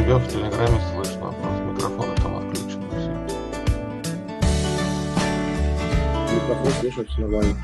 тебя в телеграме слышно, просто микрофоны там отключены все. Микрофон слышно, все нормально.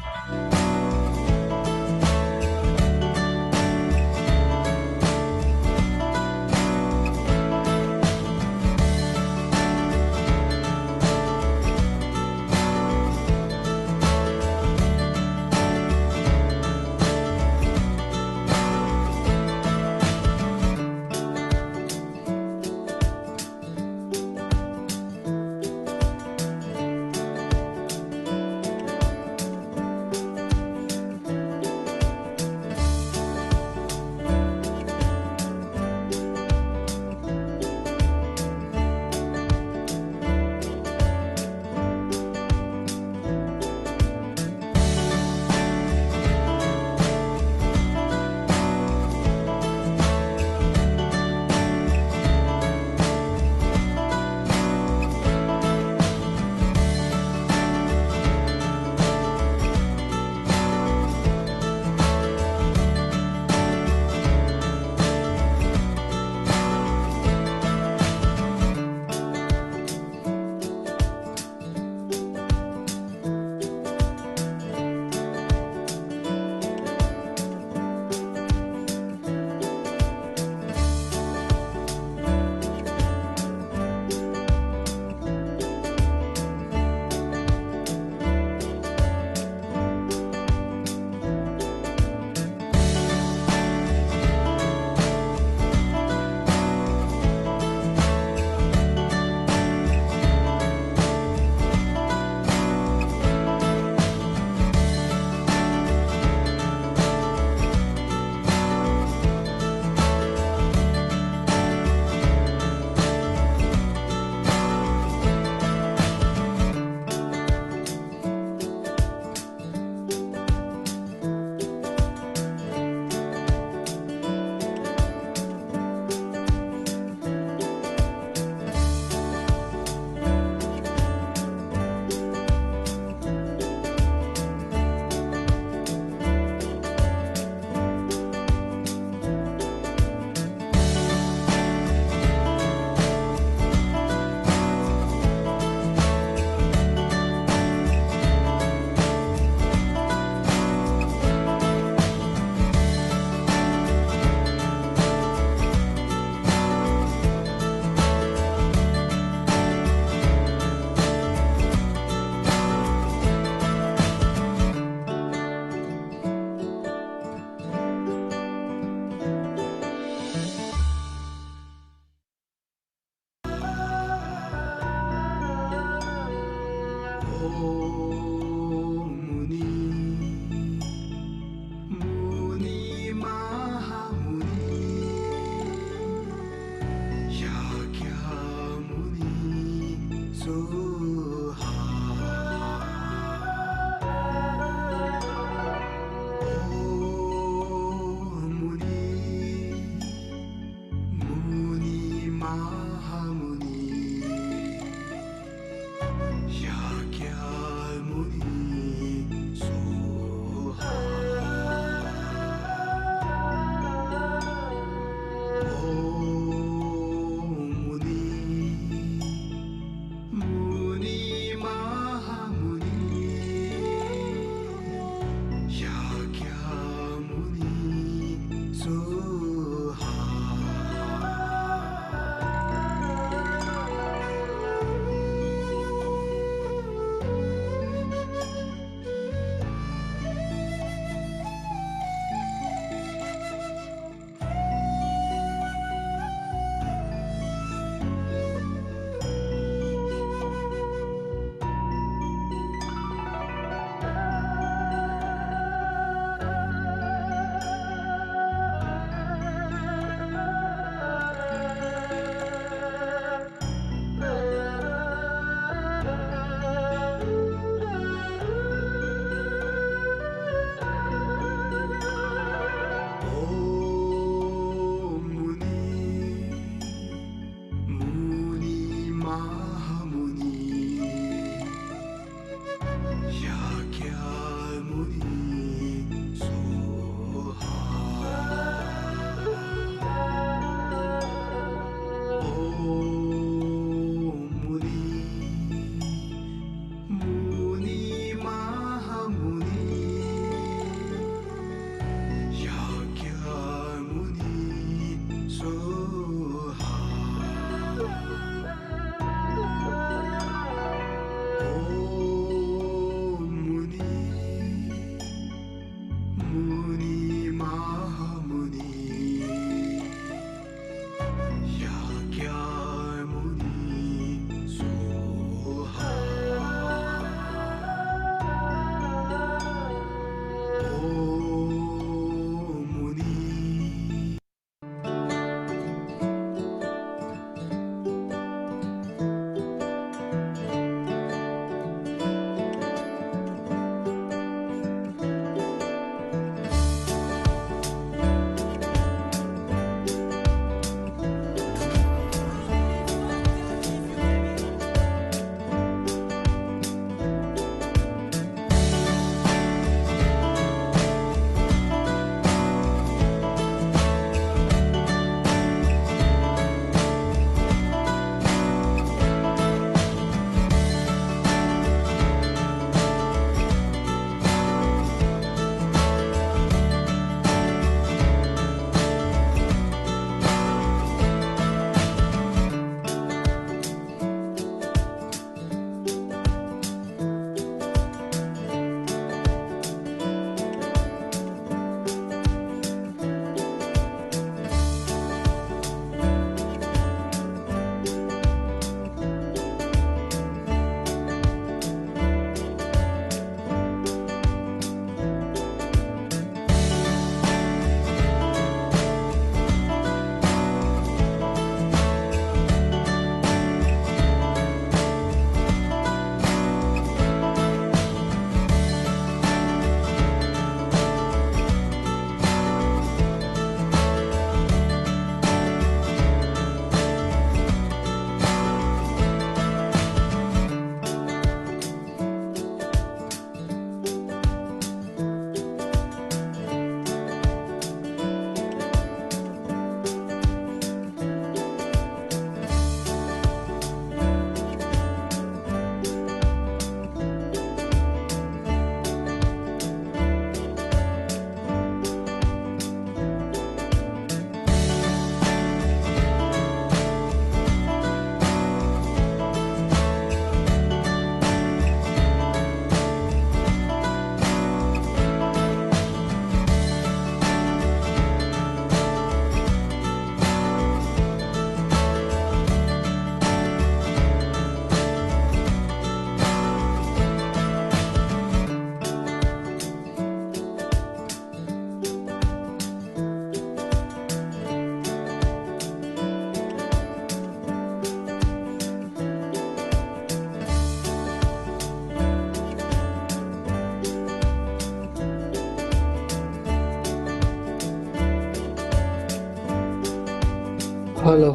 hello.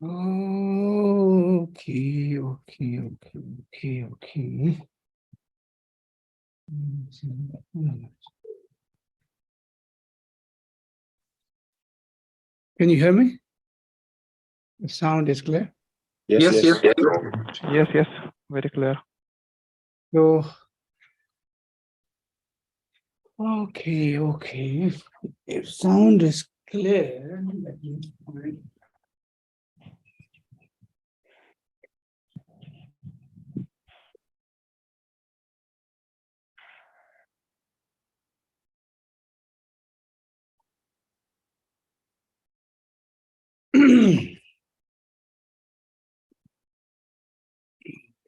Now, okay. Okay. Can you hear me? The sound is clear. Yes. Yes, very clear. So, okay. If sound is clear, let me find.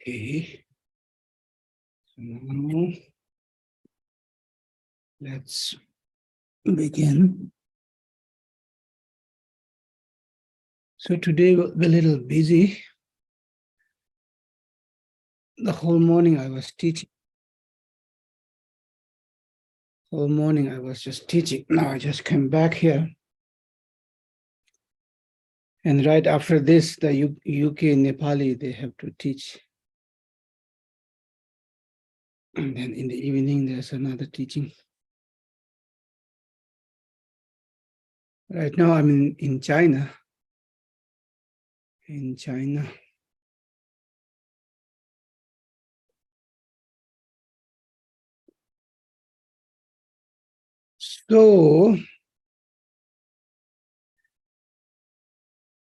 Okay. So now let's begin. So today we're a little busy. The whole morning I was teaching. Whole morning I was just teaching. Now I just came back here. And right after this, the UK Nepali, they have to teach. And then in the evening, there's another teaching. Right now, I'm in China. In China. So,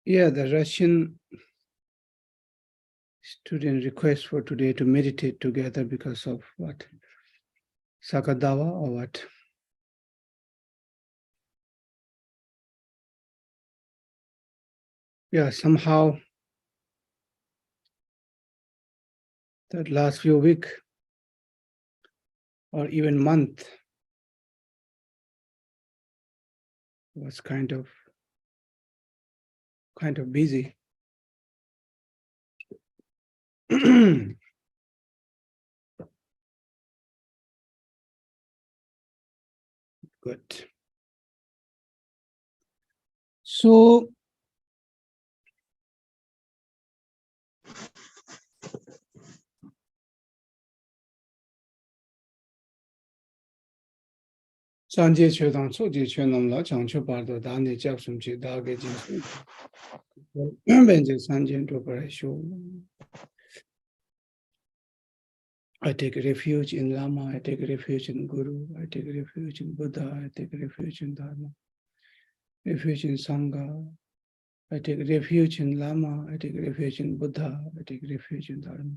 yeah, the Russian student request for today to meditate together because of what? Sakadawa or what? Yeah, somehow that last few weeks or even month was kind of busy. Good. So, Sanje Chodang Soji Chonamla, Chancho Pardo, Dani Jackson, Dage Jinsu, Benji Sanjin to Parashu. I take refuge in Lama, I take refuge in Guru, I take refuge in Buddha, I take refuge in Dharma, refuge in Sangha, I take refuge in Lama, I take refuge in Buddha, I take refuge in Dharma,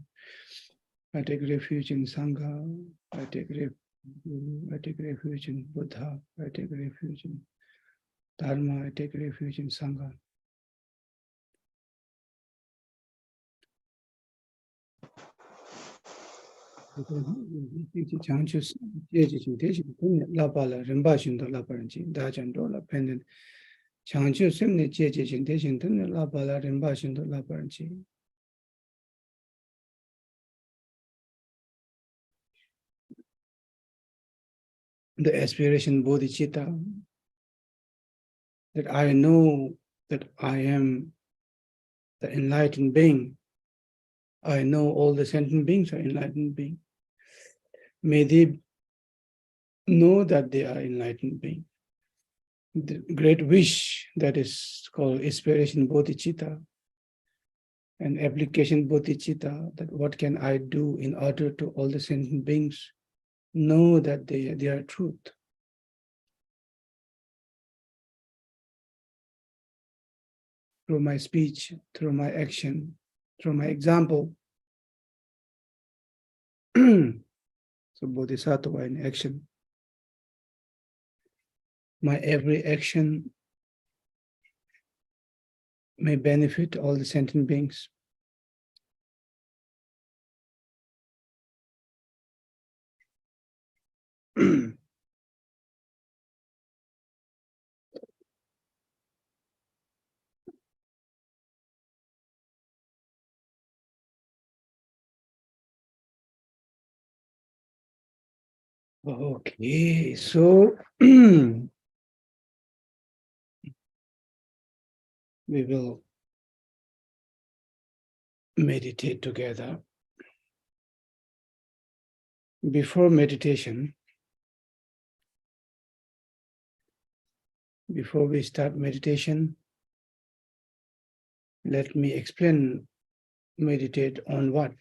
I take refuge in Sangha, I take refuge in Buddha, I take refuge in Dharma, I take refuge in Sangha. Changes, La Bala, Rimbashin, the Laparanchi, Dajan Dola, Pendant. Changes, Simni, Jejin, La Bala, Rimbashin, the Laparanchi. the aspiration bodhicitta, that I know that I am the enlightened being. I know all the sentient beings are enlightened beings. May they know that they are enlightened beings. The great wish that is called aspiration bodhicitta and application bodhicitta, that what can I do in order to all the sentient beings know that they are truth. Through my speech, through my action, through my example. So bodhisattva in action. My every action may benefit all the sentient beings. Okay, so we will meditate together. Before meditation, before we start meditation, let me explain meditate on what.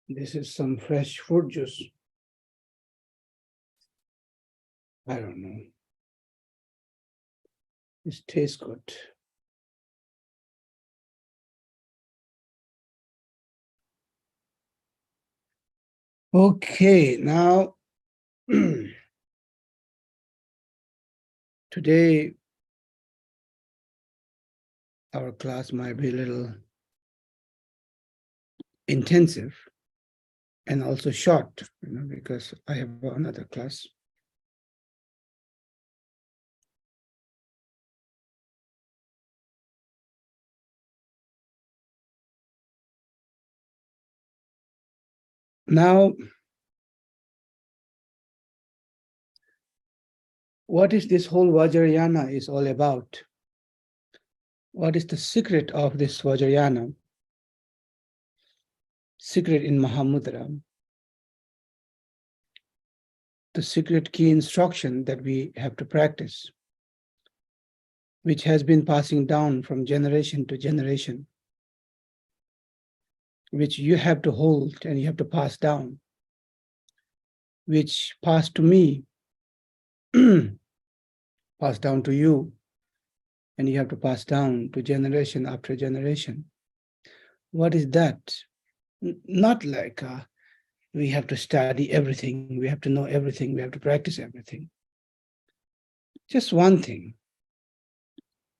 This is some fresh fruit juice. I don't know. It tastes good. Okay, now today our class might be a little intensive and also short, because I have another class. Now, what is this whole Vajrayana is all about? What is the secret of this Vajrayana? Secret in Mahamudra. The secret key instruction that we have to practice, which has been passing down from generation to generation, which you have to hold and you have to pass down, which passed to me, passed down to you, and you have to pass down to generation after generation. What is that? Not like we have to study everything, we have to know everything, we have to practice everything. Just one thing,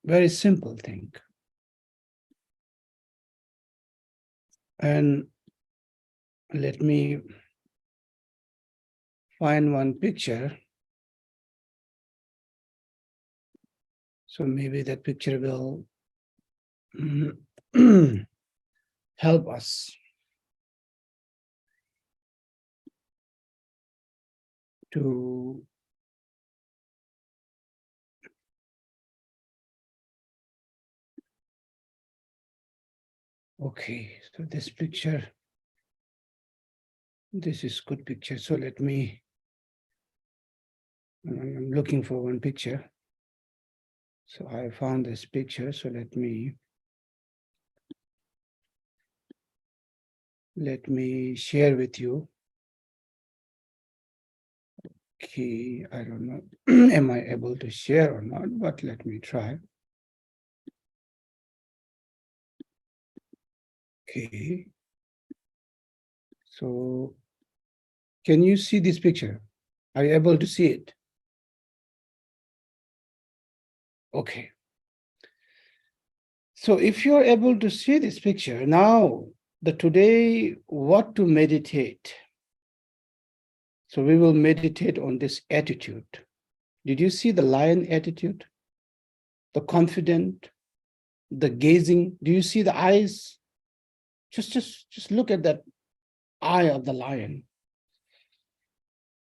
very simple thing. And let me find one picture. So maybe that picture will help us to okay, so this picture, this is good picture. So let me, I'm looking for one picture. So I found this picture. So let me share with you. Okay, I don't know, am I able to share or not, but let me try. Okay. So can you see this picture? Are you able to see it? Okay. So if you're able to see this picture, now today what to meditate. So we will meditate on this attitude. Did you see the lion attitude? The confident, the gazing. Do you see the eyes? Just look at that eye of the lion.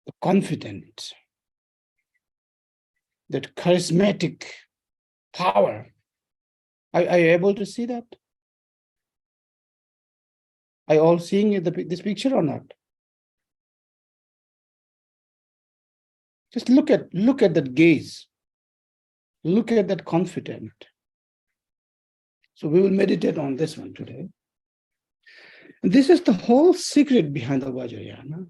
The confident, that charismatic power. Are you able to see that? Are you all seeing this picture or not? Just look at that gaze. Look at that confident. So we will meditate on this one today. And this is the whole secret behind the Vajrayana,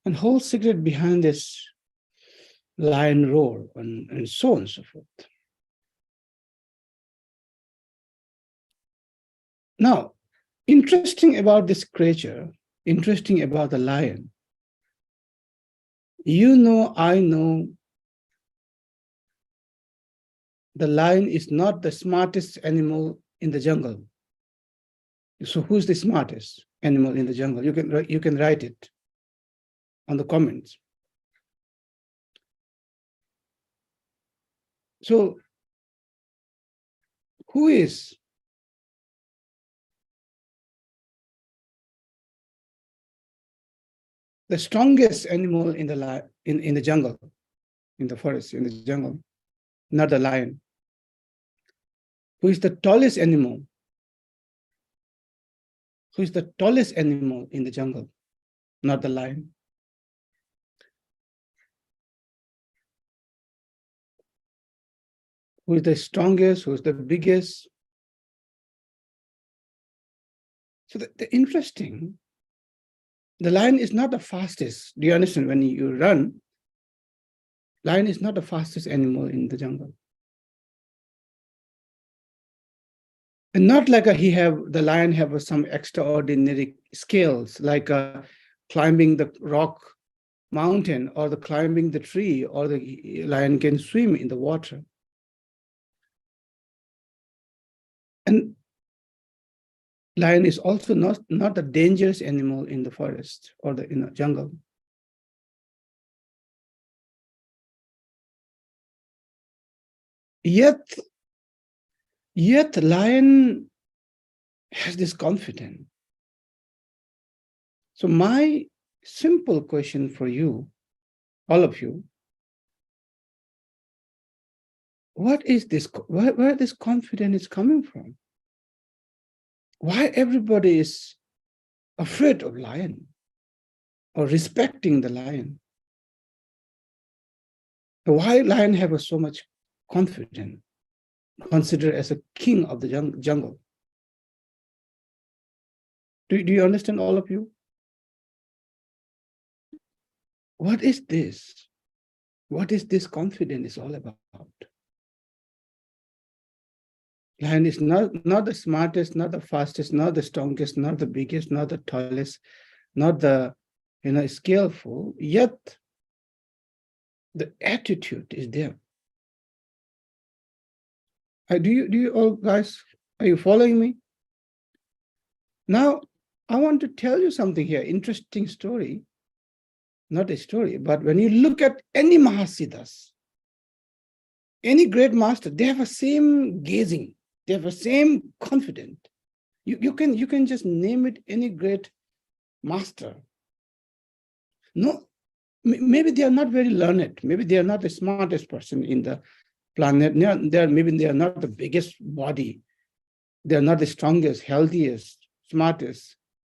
and whole secret behind this lion roar and so on and so forth. Now, interesting about this creature, interesting about the lion, you know, I know, the lion is not the smartest animal in the jungle. So who's the smartest animal in the jungle? You can write it on the comments. So who is the strongest animal in the jungle, in the forest, in the jungle? Not the lion. Who is the tallest animal? Who is the tallest animal in the jungle? Not the lion. Who is the strongest? Who is the biggest? So the interesting, the lion is not the fastest. Do you understand? When you run, lion is not the fastest animal in the jungle. And not like the lion have some extraordinary skills, like climbing the rock mountain or the climbing the tree, or the lion can swim in the water. And lion is also not a dangerous animal in the forest or in the jungle. Yet lion has this confidence. So my simple question for you, all of you, what is this? Where this confidence is coming from? Why everybody is afraid of lion or respecting the lion? Why lion have so much confidence, considered as a king of the jungle? Do you understand, all of you? What is this? What is this confidence all about? Lion is not the smartest, not the fastest, not the strongest, not the biggest, not the tallest, not the skillful, yet the attitude is there. Do you all guys, are you following me? Now, I want to tell you something here, interesting story. Not a story, but when you look at any Mahasiddhas, any great master, they have the same gazing, they have the same confidence. You can just name it, any great master. No, maybe they are not very learned. Maybe they are not the smartest person in the planet. Maybe they are not the biggest body. They are not the strongest, healthiest, smartest,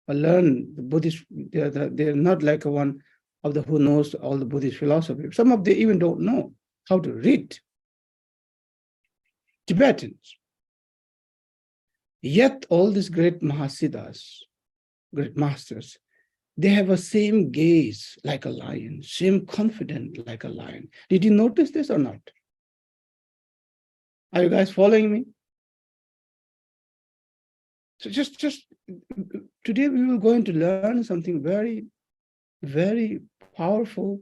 or learn the Buddhist. They're not like one of the who knows all the Buddhist philosophy. Some of them even don't know how to read Tibetans. Yet all these great Mahasiddhas, great masters, they have a same gaze like a lion, same confidence like a lion. Did you notice this or not? Are you guys following me? So just today we will going to learn something very, very powerful,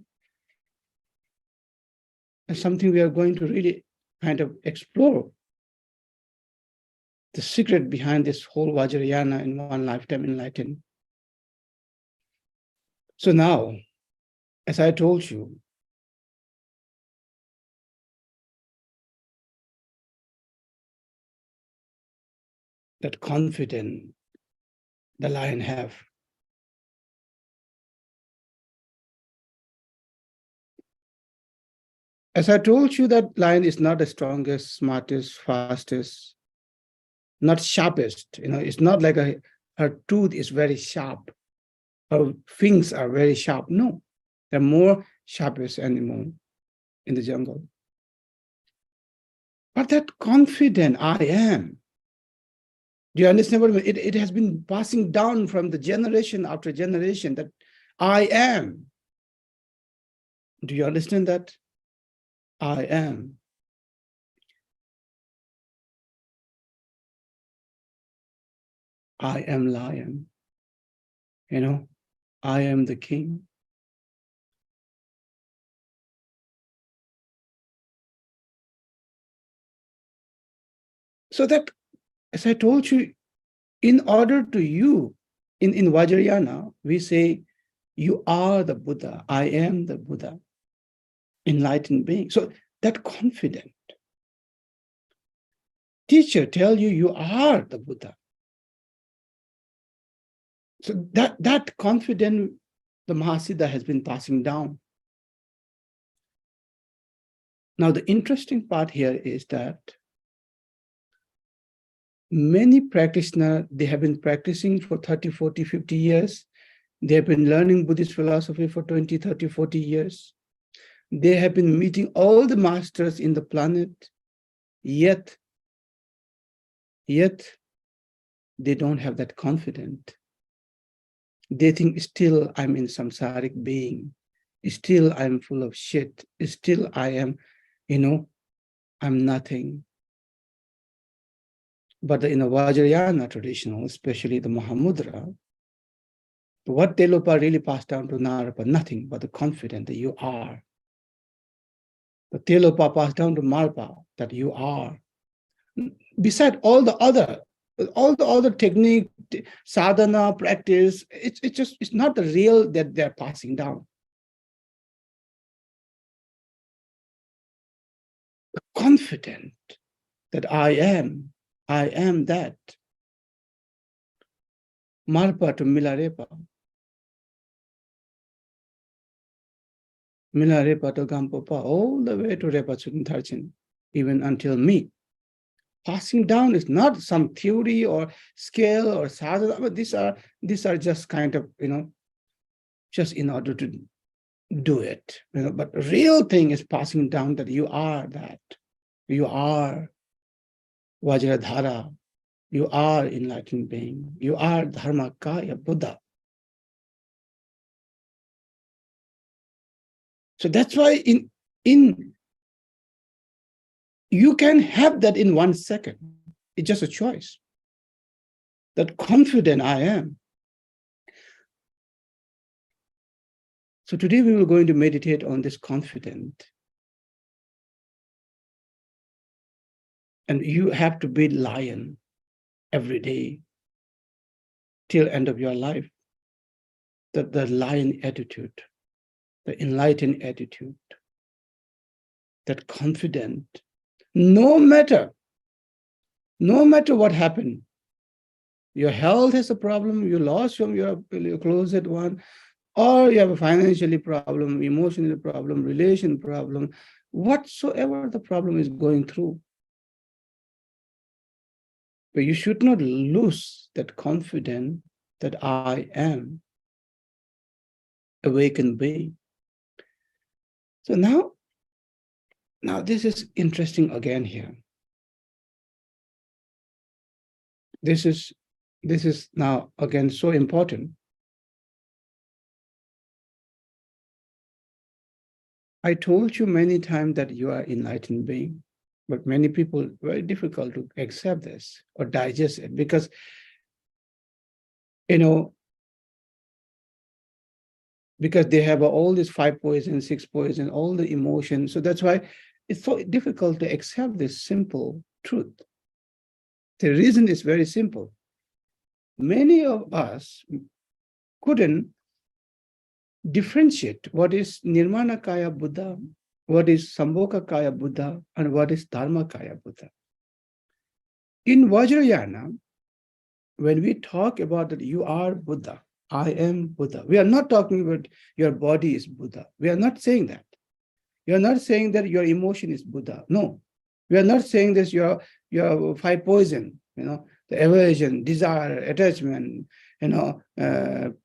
and something we are going to really kind of explore the secret behind this whole Vajrayana in one lifetime enlightened. So now, as I told you, that confidence the lion have. As I told you, that lion is not the strongest, smartest, fastest, not sharpest. It's not like her tooth is very sharp. Her fangs are very sharp. No, they're more sharpest animal in the jungle. But that confident I am. Do you understand what I mean? It has been passing down from the generation after generation, that I am. Do you understand that? I am. I am lion. I am the king. So that, as I told you, in order to you, in Vajrayana, we say, you are the Buddha, I am the Buddha, enlightened being. So that confident teacher tell you, you are the Buddha. So that confident, the Mahasiddha has been passing down. Now, the interesting part here is that many practitioners, they have been practicing for 30, 40, 50 years. They have been learning Buddhist philosophy for 20, 30, 40 years. They have been meeting all the masters in the planet, yet they don't have that confidence. They think still I'm in samsaric being, still I'm full of shit, still I am, I'm nothing. But in the Vajrayana traditional, especially the Mahamudra, what Telopa really passed down to Narapa, nothing but the confidence that you are. The Telopa passed down to Marpa, that you are. Beside all the other technique, sadhana, practice, it's not the real that they're passing down. The confident that I am that. Marpa to Milarepa. Milarepa to Gampopa, all the way to Repa Tsukintharchin, even until me. Passing down is not some theory or scale or sadhana, but these are just kind of, just in order to do it. But the real thing is passing down that you are that. You are Vajradhara. You are enlightened being. You are Dharmakaya Buddha. So that's why in you can have that in 1 second. It's just a choice. That confident I am. So today we were going to meditate on this confident. And you have to be lion every day till end of your life. The lion attitude, the enlightened attitude, that confident. No matter what happened, your health has a problem, you lost from your closest one, or you have a financially problem, emotional problem, relation problem, whatsoever the problem is going through. But you should not lose that confidence that I am awakened being. So now this is interesting again here. This is now again so important. I told you many times that you are enlightened being, but many people, very difficult to accept this or digest it because, because they have all these 5 poison, 6 poison, all the emotions. So that's why it's so difficult to accept this simple truth. The reason is very simple. Many of us couldn't differentiate what is Nirmanakaya Buddha, what is Sambhogakaya Buddha, and what is Dharmakaya Buddha. In Vajrayana, when we talk about that you are Buddha, I am Buddha, we are not talking about your body is Buddha. We are not saying that. You are not saying that your emotion is Buddha. No, we are not saying this your five poison, the aversion, desire, attachment,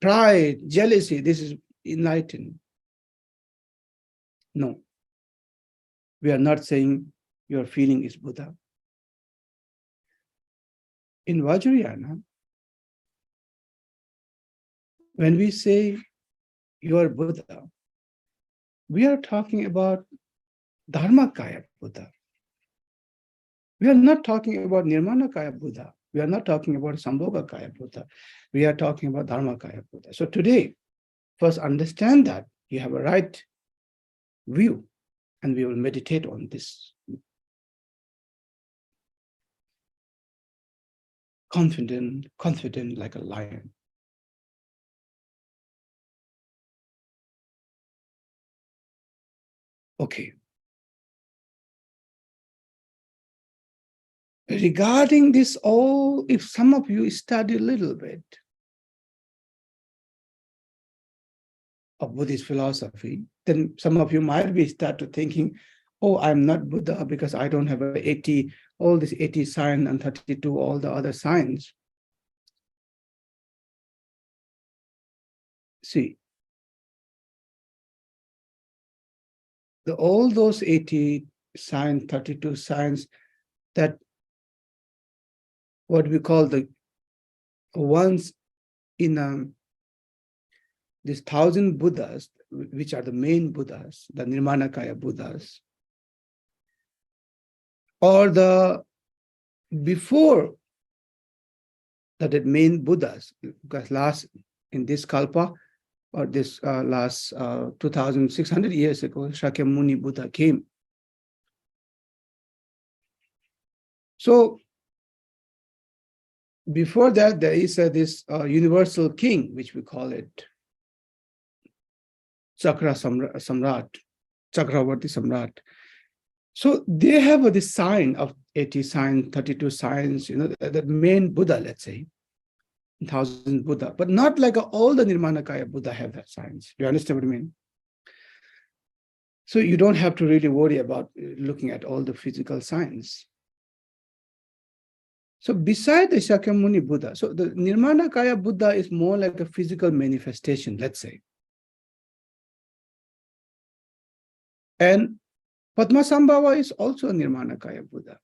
pride, jealousy, this is enlightened. No, we are not saying your feeling is Buddha. In Vajrayana, when we say you are Buddha, we are talking about Dharmakaya Buddha. We are not talking about Nirmanakaya Buddha. We are not talking about Sambhogakaya Buddha. We are talking about Dharmakaya Buddha. So today, first understand that you have a right view, and we will meditate on this. Confident like a lion. Okay. Regarding this all, if some of you study a little bit of Buddhist philosophy, then some of you might be started thinking, oh, I'm not Buddha because I don't have all these 80 signs and 32, all the other signs. See, all those 80 signs, 32 signs, that what we call the ones in these 1,000 Buddhas, which are the main Buddhas, the Nirmanakaya Buddhas, or the before that main Buddhas, because last in this Kalpa, or this last 2,600 years ago, Shakyamuni Buddha came. So before that, there is this universal king, which we call it Chakravati Samrat. So they have this sign of 80 signs, 32 signs, the main Buddha, let's say, 1,000 Buddha, but not like all the Nirmanakaya Buddha have that signs. Do you understand what I mean? So you don't have to really worry about looking at all the physical signs. So beside the Shakyamuni Buddha, so the Nirmanakaya Buddha is more like a physical manifestation, let's say. And Padmasambhava is also a Nirmanakaya Buddha.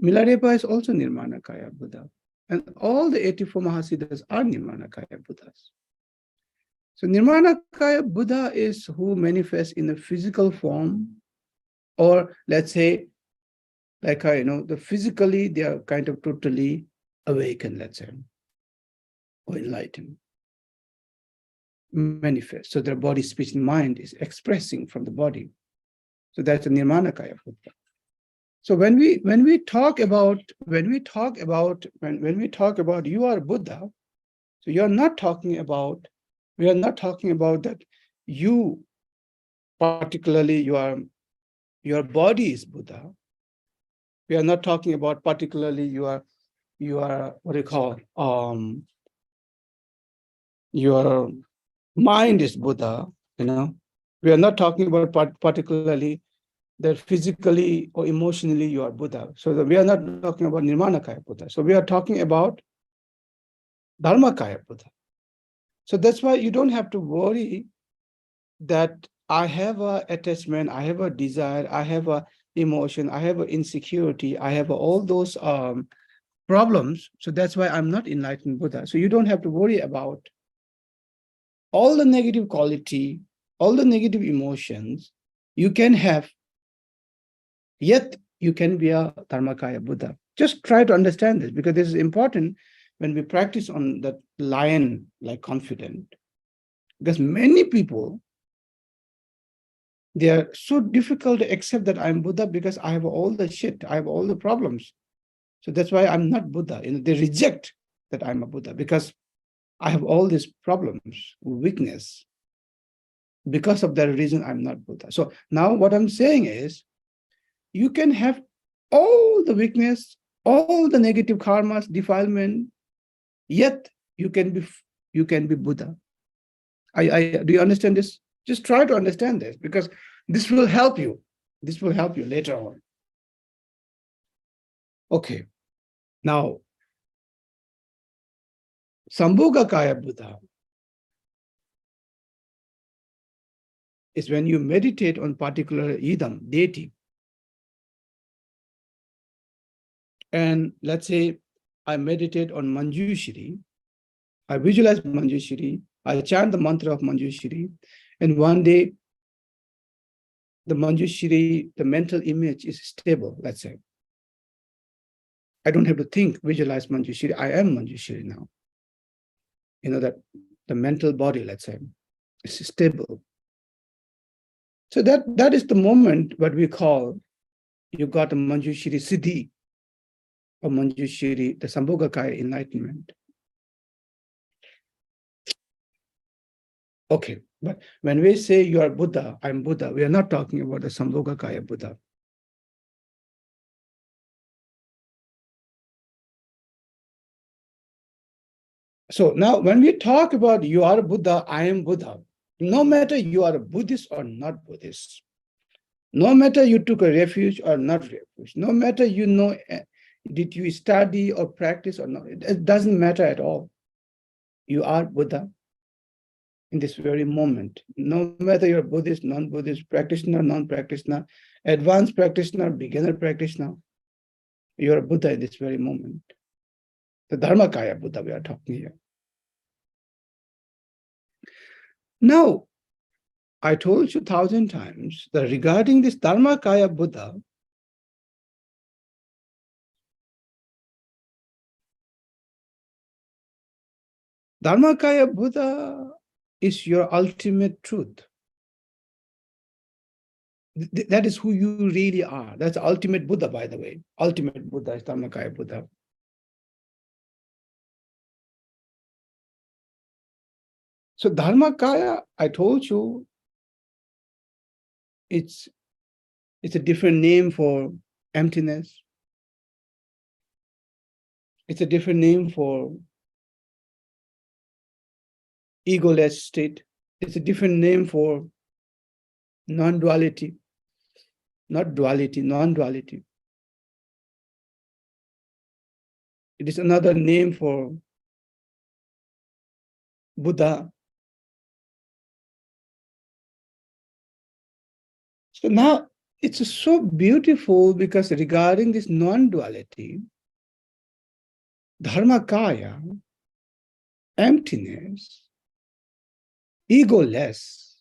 Milarepa is also Nirmanakaya Buddha. And all the 84 Mahasiddhas are Nirmanakaya Buddhas. So Nirmanakaya Buddha is who manifests in a physical form, or let's say, like the physically they are kind of totally awakened, let's say, or enlightened, manifest. So their body, speech, and mind is expressing from the body. So that's a Nirmanakaya Buddha. So when we talk about you are Buddha, so we are not talking about that you particularly your body is Buddha. We are not talking about particularly you are what do you call your mind is Buddha. We are not talking about particularly that physically or emotionally you are Buddha. So we are not talking about Nirmanakaya Buddha. So we are talking about Dharmakaya Buddha. So that's why you don't have to worry that I have a attachment, I have a desire, I have a emotion, I have an insecurity, I have all those problems. So that's why I'm not enlightened Buddha. So you don't have to worry about all the negative quality, all the negative emotions you can have, yet you can be a Dharmakaya Buddha. Just try to understand this, because this is important when we practice on that lion like confident. Because many people, they are so difficult to accept that I'm Buddha because I have all the shit, I have all the problems. So that's why I'm not Buddha. They reject that I'm a Buddha because I have all these problems, weakness. Because of that reason, I'm not Buddha. So now what I'm saying is, you can have all the weakness, all the negative karmas, defilement, yet you can be Buddha. Do you understand this? Just try to understand this, because this will help you. This will help you later on. Okay. Now, Sambhogakaya Buddha is when you meditate on particular idam, deity. And let's say I meditate on Manjushri, I visualize Manjushri, I chant the mantra of Manjushri, and one day the Manjushri, the mental image is stable, let's say. I don't have to think, visualize Manjushri, I am Manjushri now. You know, that the mental body, let's say, is stable. So that is the moment what we call, you got a Manjushri Siddhi, or Manjushri, the Sambhogakaya enlightenment. Okay, but when we say you are Buddha, I'm Buddha, we are not talking about the Sambhogakaya Buddha. So now when we talk about you are Buddha, I am Buddha, no matter you are a Buddhist or not Buddhist, no matter you took a refuge or not refuge, no matter you know, did you study or practice or not, it doesn't matter at all. You are Buddha in this very moment. No matter you're Buddhist, non-Buddhist, practitioner, non-practitioner, advanced practitioner, beginner practitioner, you're a Buddha in this very moment. The Dharmakaya Buddha we are talking here. Now, I told you 1,000 times that regarding this Dharmakaya Buddha, Dharmakaya Buddha is your ultimate truth. That is who you really are. That's the ultimate Buddha, by the way. Ultimate Buddha is Dharmakaya Buddha. So Dharmakaya, I told you, it's a different name for emptiness. It's a different name for egoless state. It's a different name for non-duality. Not duality, non-duality. It is another name for Buddha. So now it's so beautiful because regarding this non-duality, Dharmakaya, emptiness, egoless,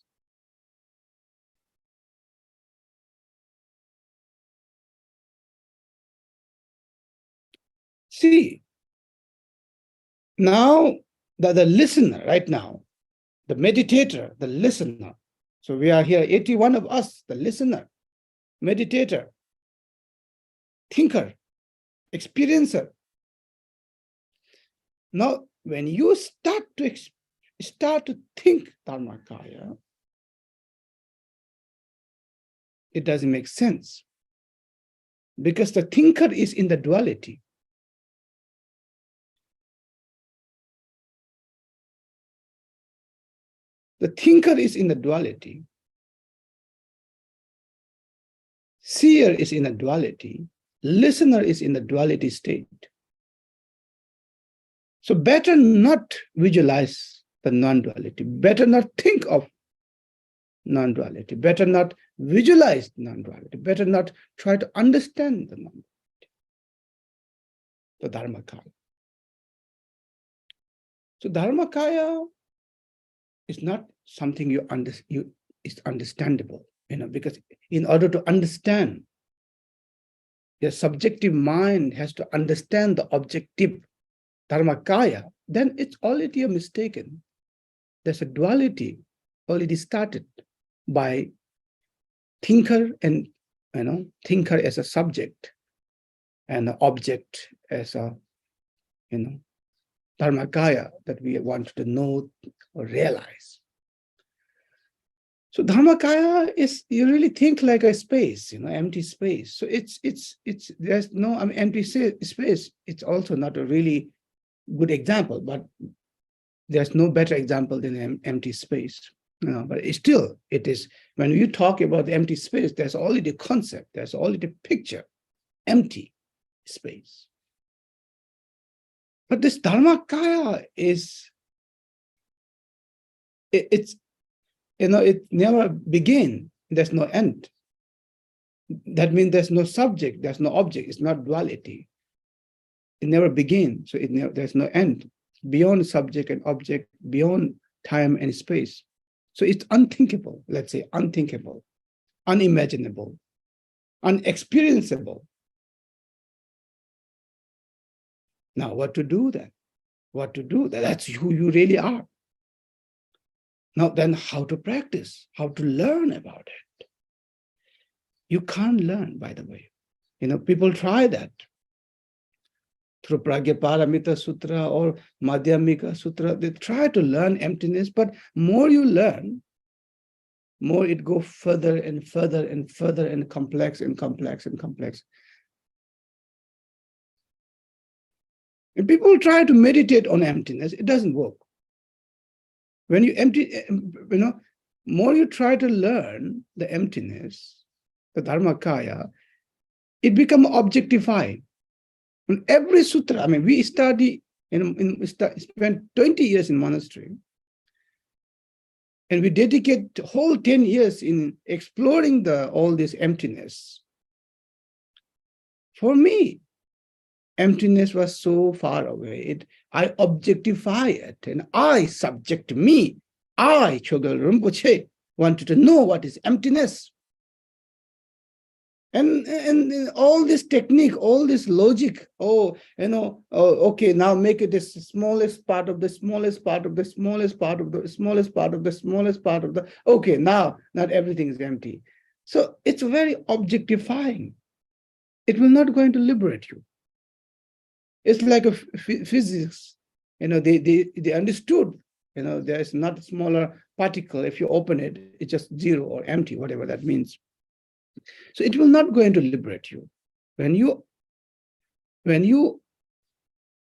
see, now the listener right now, the meditator, the listener. So we are here, 81 of us, the listener, meditator, thinker, experiencer. Now, when you start to think Dharmakaya, it doesn't make sense because the thinker is in the duality. The thinker is in the duality. Seer is in a duality. Listener is in the duality state. So better not visualize the non-duality. Better not think of non-duality. Better not visualize non-duality. Better not try to understand the non-duality. The Dharmakaya. So Dharmakaya is not something is understandable, because in order to understand, your subjective mind has to understand the objective Dharmakaya, then it's already a mistaken. There's a duality already started by thinker and thinker as a subject and the object as a Dharmakaya that we want to know or realize. So Dharmakaya is, you really think like a space, empty space. So it's there's no, empty space. It's also not a really good example, but there's no better example than an empty space. But it is, when you talk about the empty space, there's already a concept, there's already a picture, empty space. But this Dharmakaya is, it never begins, there's no end. That means there's no subject, there's no object, it's not duality. It never begins, so there's no end. Beyond subject and object, beyond time and space. So it's unthinkable, let's say, unthinkable, unimaginable, unexperienceable. Now, what to do then? What to do? That's who you really are. Now, then how to practice, how to learn about it. You can't learn, by the way. People try that. Through Pragyaparamita Sutra or Madhyamika Sutra, they try to learn emptiness, but more you learn, more it goes further and further and further and complex and complex and complex. And people try to meditate on emptiness, it doesn't work. When you more you try to learn the emptiness, the Dharmakaya, it becomes objectifying. In every sutra, we study, spent 20 years in monastery, and we dedicate whole 10 years in exploring all this emptiness. For me, emptiness was so far away. I objectify it, and I subject me. I, Chogьялом Ринпоче, wanted to know what is emptiness. And all this technique, all this logic, okay, now make it the smallest part of the smallest part of the smallest part of the smallest part of the smallest part of the, okay, now not everything is empty. So it's very objectifying. It will not going to liberate you. It's like a physics, they understood, there is not a smaller particle. If you open it, it's just zero or empty, whatever that means. So it will not going to liberate you. When you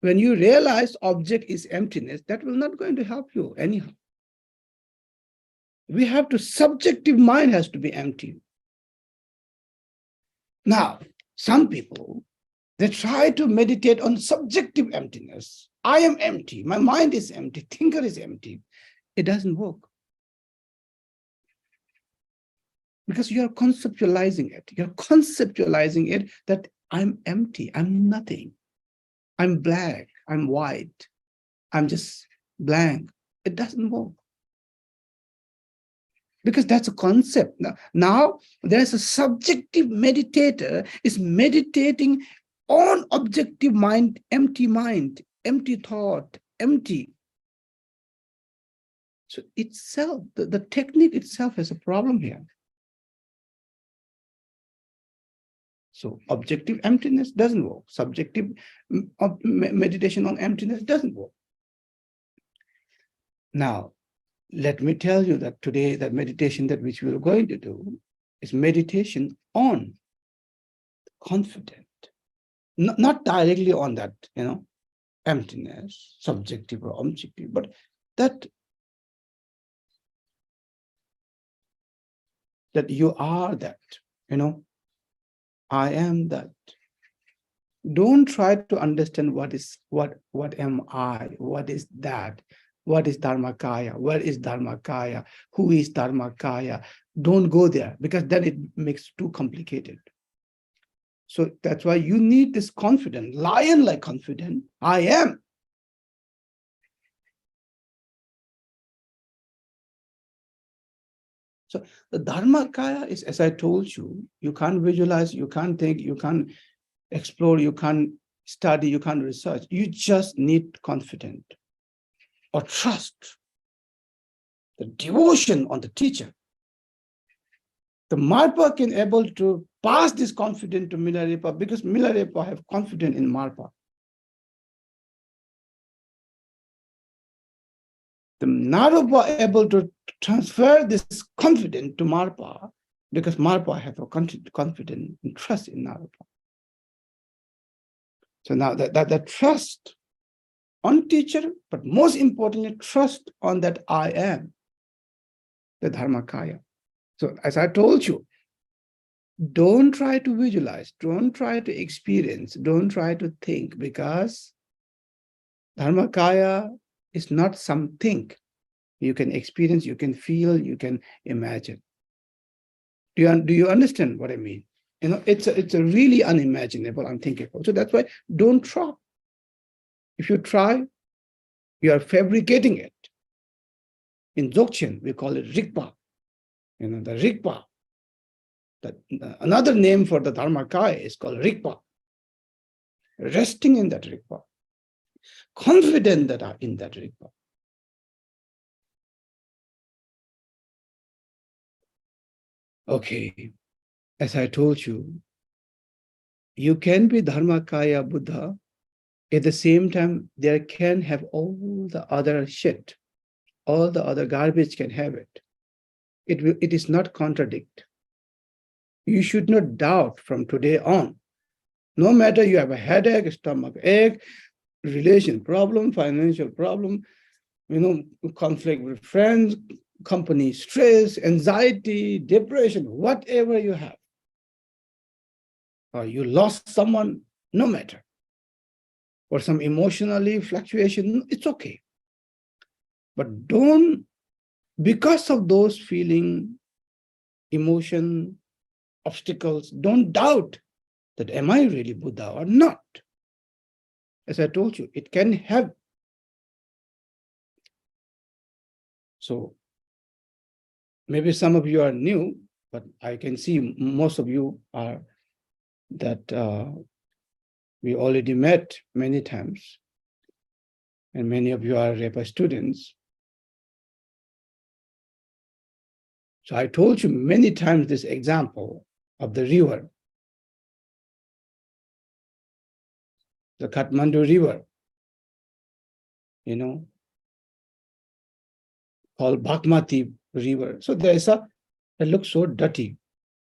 realize object is emptiness, that will not going to help you anyhow. We have to, subjective mind has to be empty. Now, some people, they try to meditate on subjective emptiness. I am empty, my mind is empty, thinker is empty. It doesn't work. Because you're conceptualizing it. You're conceptualizing it that I'm empty, I'm nothing. I'm black, I'm white, I'm just blank. It doesn't work. Because that's a concept. Now there's a subjective meditator is meditating on objective mind, empty thought, empty. So itself, the technique itself has a problem here. So objective emptiness doesn't work. Subjective meditation on emptiness doesn't work. Now, let me tell you that today, the meditation that which we are going to do is meditation on confident, not directly on that, emptiness, subjective or objective, but that you are that, I am that. Don't try to understand what am I, what is that, what is Dharmakaya, where is Dharmakaya, who is Dharmakaya. Don't go there, because then it makes too complicated. So that's why you need this confident, lion-like confident, I am. So the Dharmakaya is, as I told you, you can't visualize, you can't think, you can't explore, you can't study, you can't research. You just need confidence or trust, the devotion on the teacher. The Marpa can able to pass this confidence to Milarepa because Milarepa have confidence in Marpa. The Naropa able to transfer this confidence to Marpa because Marpa has a confidence and trust in Naropa. So now that trust on teacher, but most importantly, trust on that I am, the Dharmakaya. So as I told you, don't try to visualize, don't try to experience, don't try to think, because Dharmakaya is not something you can experience, you can feel, you can imagine. Do you understand what I mean? You know, it's a really unimaginable, unthinkable. So that's why don't try. If you try, you are fabricating it. In Dzogchen, we call it Rigpa. You know, the Rigpa. Another name for the Dharmakaya is called Rigpa. Resting in that Rigpa. Confident that are in that Rigpa. Okay, as I told you, you can be Dharmakaya Buddha. At the same time, there can have all the other shit, all the other garbage can have it. It is not contradict. You should not doubt from today on. No matter you have a headache, stomach ache, relation problem, financial problem, you know, conflict with friends, company stress, anxiety, depression, whatever you have, or you lost someone, no matter, or some emotionally fluctuation, it's okay. But don't, because of those feeling, emotion, obstacles, don't doubt that am I really Buddha or not? As I told you, it can have. So maybe some of you are new, but I can see most of you are that we already met many times, and many of you are Repa students. So I told you many times this example of the river, the Kathmandu River, you know, called Bhagmati River. So there's it looks so dirty,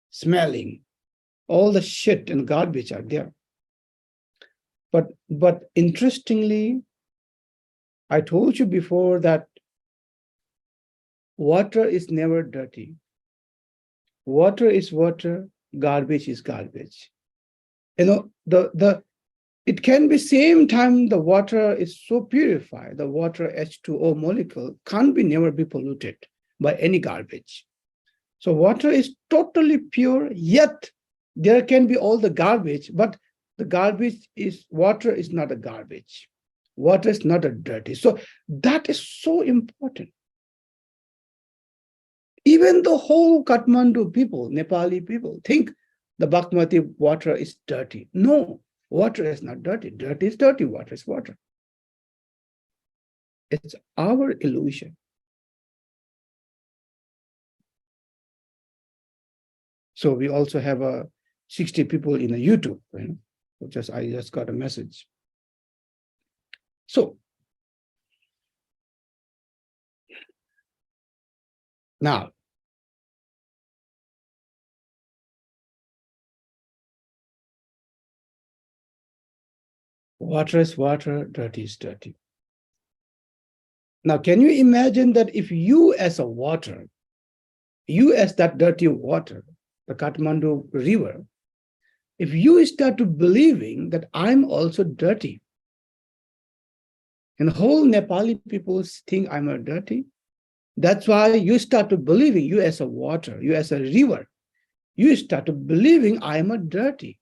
smelling, all the shit and garbage are there. But interestingly, I told you before that water is never dirty. Water is water, garbage is garbage. You know, it can be same time the water is so purified, the water H2O molecule can't never be polluted by any garbage. So water is totally pure, yet there can be all the garbage, but the garbage is, water is not a garbage. Water is not a dirty. So that is so important. Even the whole Kathmandu people, Nepali people, think the Bhagmati water is dirty. No, water is not dirty. Dirty is dirty, water is water. It's our illusion. So we also have 60 people in YouTube. You know, I just got a message. So now, water is water, dirty is dirty. Now, can you imagine that if you as a water, you as that dirty water, the Kathmandu River, if you start to believing that I'm also dirty, and whole Nepali people think I'm a dirty, that's why you start to believing you as a water, you as a river, you start to believing I'm a dirty.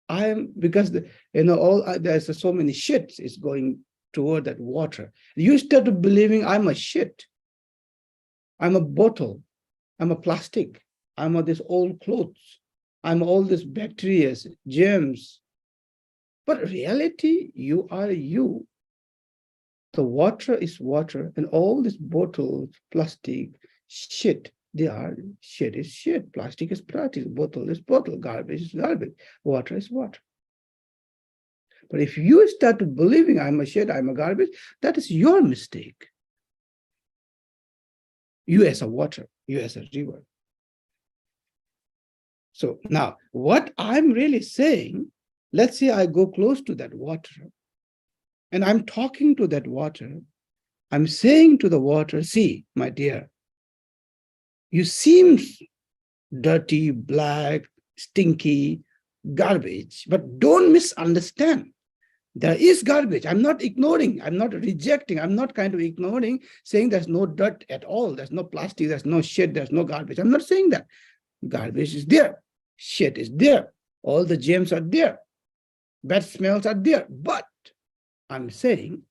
I am, because there's so many shits is going toward that water. You start to believing I'm a shit, I'm a bottle, I'm a plastic, I'm a this old clothes, I'm all this bacteria, germs. But reality, you are you. The water is water, and all these bottles, plastic, shit, they are shit is shit, plastic is plastic, bottle is bottle, garbage is garbage, water is water. But if you start to believing I'm a shit, I'm a garbage, that is your mistake. You as a water, you as a river. So now, what I'm really saying, let's say I go close to that water, and I'm talking to that water. I'm saying to the water, see, my dear, you seem dirty, black, stinky, garbage, but don't misunderstand. There is garbage. I'm not ignoring, I'm not rejecting, I'm not kind of ignoring, saying there's no dirt at all, there's no plastic, there's no shit, there's no garbage. I'm not saying that. Garbage is there, shit is there, all the germs are there, bad smells are there, but I'm saying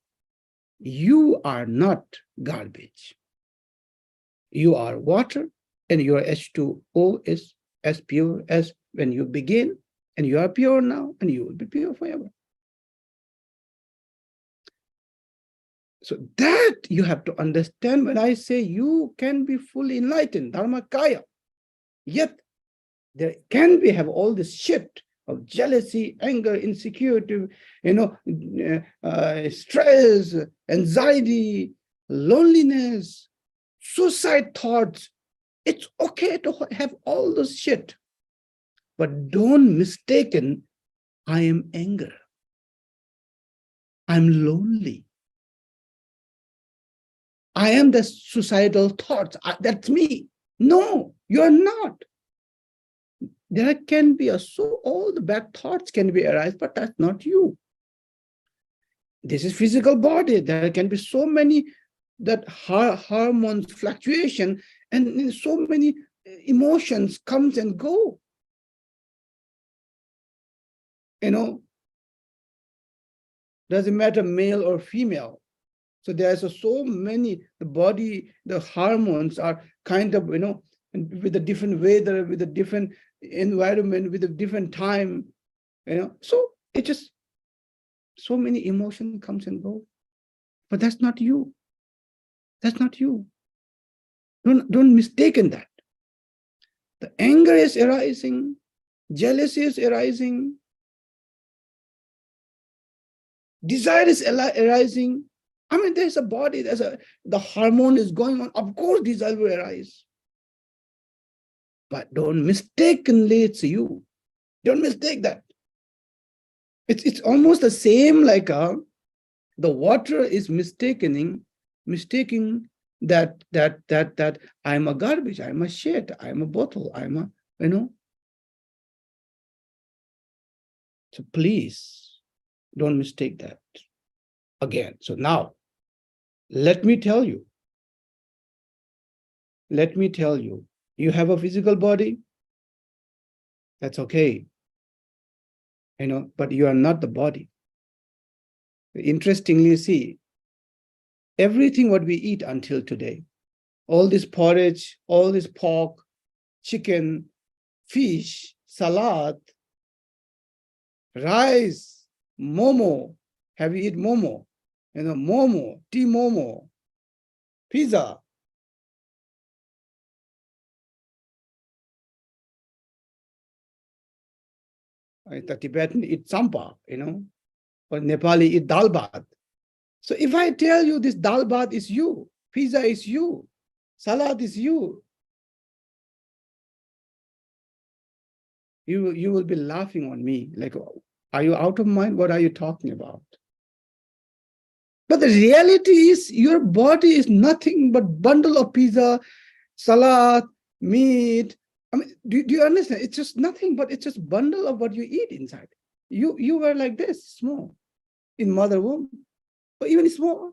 you are not garbage. You are water, and your H2O is as pure as when you begin, and you are pure now, and you will be pure forever. So that you have to understand when I say you can be fully enlightened, Dharmakaya, yet there can be have all this shit of jealousy, anger, insecurity, stress, anxiety, loneliness, suicide thoughts. It's okay to have all this shit, but don't mistaken, I am anger. I'm lonely. I am the suicidal thoughts. That's me. No, you're not. There can be all the bad thoughts can be arise, but that's not you. This is physical body. There can be so many that hormones fluctuation, and so many emotions comes and go. Doesn't matter male or female. So there's so many, the body, the hormones are kind of, with a different weather, with a different environment, with a different time, So it just, so many emotions comes and go. But that's not you. That's not you. Don't mistaken that. The anger is arising, jealousy is arising, desire is arising. I mean, there's a body, the hormone is going on. Of course, desire will arise. But don't mistakenly it's you. Don't mistake that. It's almost the same like the water is mistaking that I'm a garbage, I'm a shit, I'm a bottle, I'm a, So please don't mistake that again. So now, let me tell you, you have a physical body, that's okay, but you are not the body. Interestingly, see, everything what we eat until today, all this porridge, all this pork, chicken, fish, salad, rice, momo, have you eaten momo? Momo, tea momo, pizza. The Tibetan eat sampa, or Nepali eat dal bhat. So if I tell you this dal bhat is you, pizza is you, salad is you, you will be laughing on me like, are you out of mind? What are you talking about? But the reality is your body is nothing but bundle of pizza, salad, meat. I mean, do you understand? It's just nothing, but it's just bundle of what you eat inside. You were like this, small, in mother womb, or even small.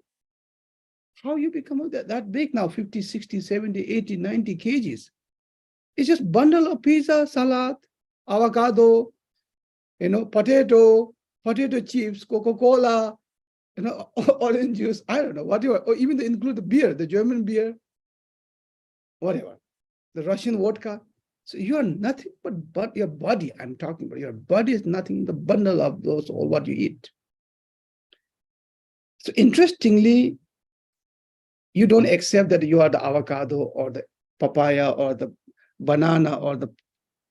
How you become that big now, 50, 60, 70, 80, 90 kgs. It's just bundle of pizza, salad, avocado, potato chips, Coca-Cola, orange juice, I don't know, whatever, or even they include the beer, the German beer, whatever, the Russian vodka. So you are nothing but your body, I'm talking about. Your body is nothing, the bundle of those, all what you eat. So interestingly, you don't accept that you are the avocado or the papaya or the banana or the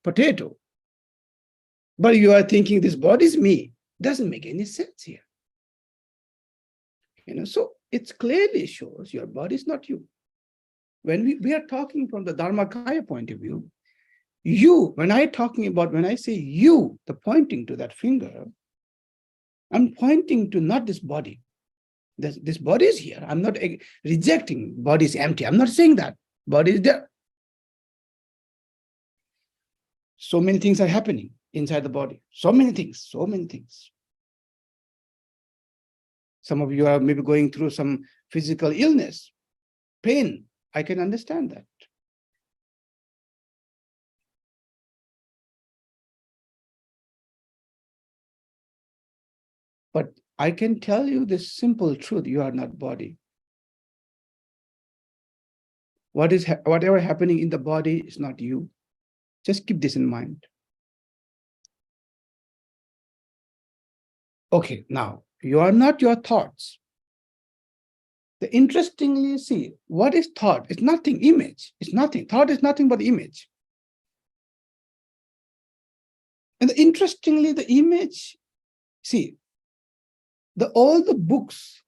potato. But you are thinking this body is me. Doesn't make any sense here. So it clearly shows your body is not you. When we are talking from the Dharmakaya point of view, you, when I say you, the pointing to that finger, I'm pointing to not this body. This body is here. I'm not rejecting body is empty. I'm not saying that. Body is there. So many things are happening inside the body. So many things. Some of you are maybe going through some physical illness, pain. I can understand that. But I can tell you this simple truth: you are not body. Whatever happening in the body is not you. Just keep this in mind. Okay, now you are not your thoughts. Interestingly, see, what is thought? It's nothing. Image. It's nothing. Thought is nothing but image. And interestingly, the image, see, all the books,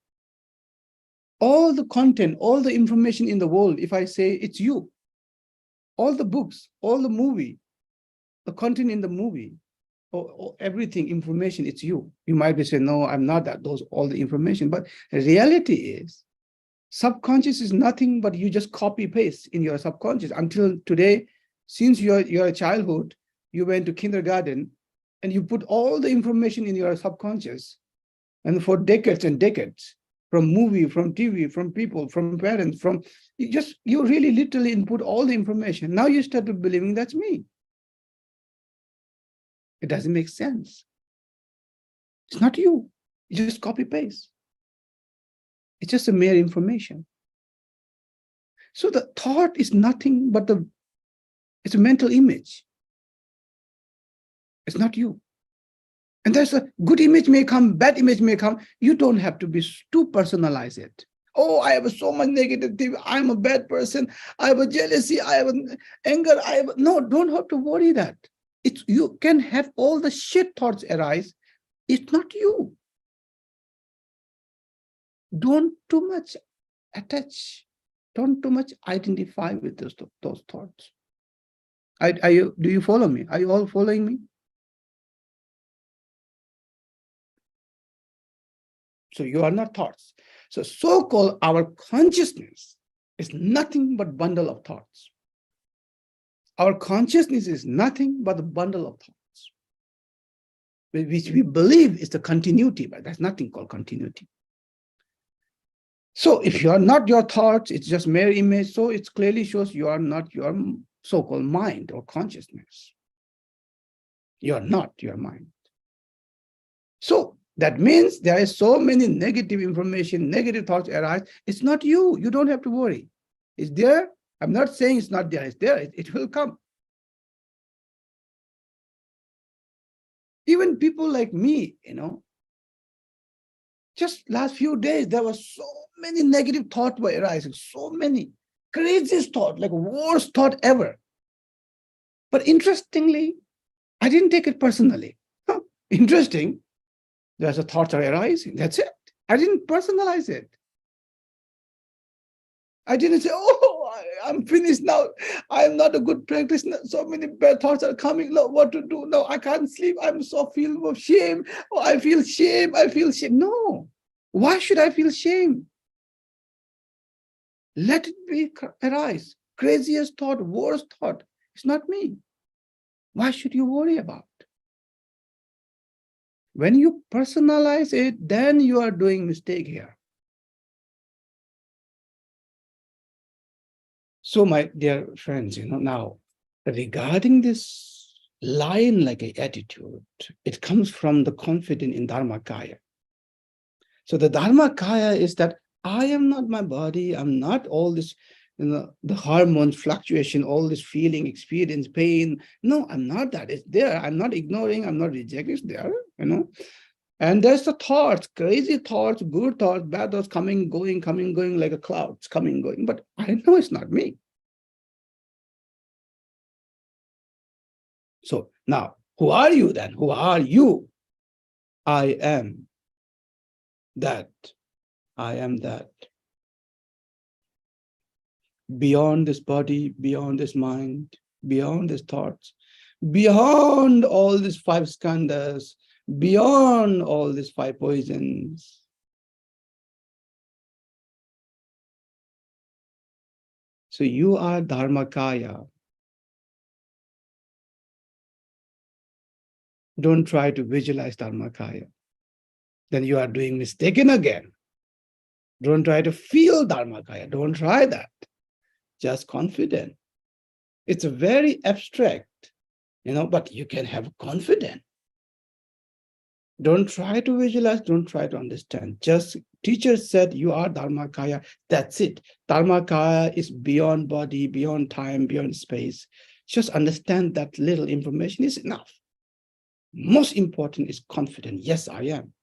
all the content, all the information in the world, if I say it's you, all the books, all the movie, the content in the movie, or everything, information, it's you. You might be saying, no, I'm not that, those, all the information. But the reality is, subconscious is nothing but you just copy paste in your subconscious. Until today, since your childhood, you went to kindergarten and you put all the information in your subconscious. And for decades and decades, from movie, from TV, from people, from parents, you really literally input all the information. Now you start to believing that's me. It doesn't make sense. It's not you. You just copy paste. It's just a mere information. So the thought is nothing but it's a mental image. It's not you. And there's a good image may come, bad image may come. You don't have to be too personalize it. Oh, I have so much negative thing. I'm a bad person. I have a jealousy. I have an anger. No, don't have to worry that. You can have all the shit thoughts arise. It's not you. Don't too much attach. Don't too much identify with those thoughts. Do you follow me? Are you all following me? So you are not thoughts. So so-called our consciousness is nothing but bundle of thoughts. Our consciousness is nothing but a bundle of thoughts, which we believe is the continuity, but that's nothing called continuity. So if you are not your thoughts, it's just mere image, so it clearly shows you are not your so-called mind or consciousness. You are not your mind. So that means there is so many negative information, negative thoughts arise. It's not you. You don't have to worry. It's there. I'm not saying it's not there. It's there. It will come. Even people like me, just last few days, there were so many negative thoughts were arising. So many craziest thought, like worst thought ever. But interestingly, I didn't take it personally. Interesting. There's a thought are arising. That's it. I didn't personalize it. I didn't say, oh, I'm finished now. I'm not a good practitioner. So many bad thoughts are coming. No, what to do? No, I can't sleep. I'm so filled with shame. Oh, I feel shame. I feel shame. No. Why should I feel shame? Let it arise. Craziest thought, worst thought. It's not me. Why should you worry about? When you personalize it, then you are doing mistake here. So my dear friends, now regarding this lion-like attitude, it comes from the confidence in Dharmakaya. So the Dharmakaya is that I am not my body. I'm not all this, the hormones fluctuation, all this feeling, experience, pain. No, I'm not that. It's there. I'm not ignoring. I'm not rejecting. It's there, And there's the thoughts, crazy thoughts, good thoughts, bad thoughts, coming, going, like a clouds, coming, going. But I know it's not me. So now, who are you then? Who are you? I am that. I am that. beyond this body, beyond this mind, beyond these thoughts, beyond all these 5 skandhas, beyond all these 5 poisons. So you are Dharmakaya. Don't try to visualize Dharmakaya. Then you are doing mistaken again. Don't try to feel Dharmakaya. Don't try that. Just confident. It's a very abstract, but you can have confidence. Don't try to visualize, don't try to understand. Just teacher said you are Dharmakaya. That's it. Dharmakaya is beyond body, beyond time, beyond space. Just understand that little information is enough. Most important is confidence. Yes, I am.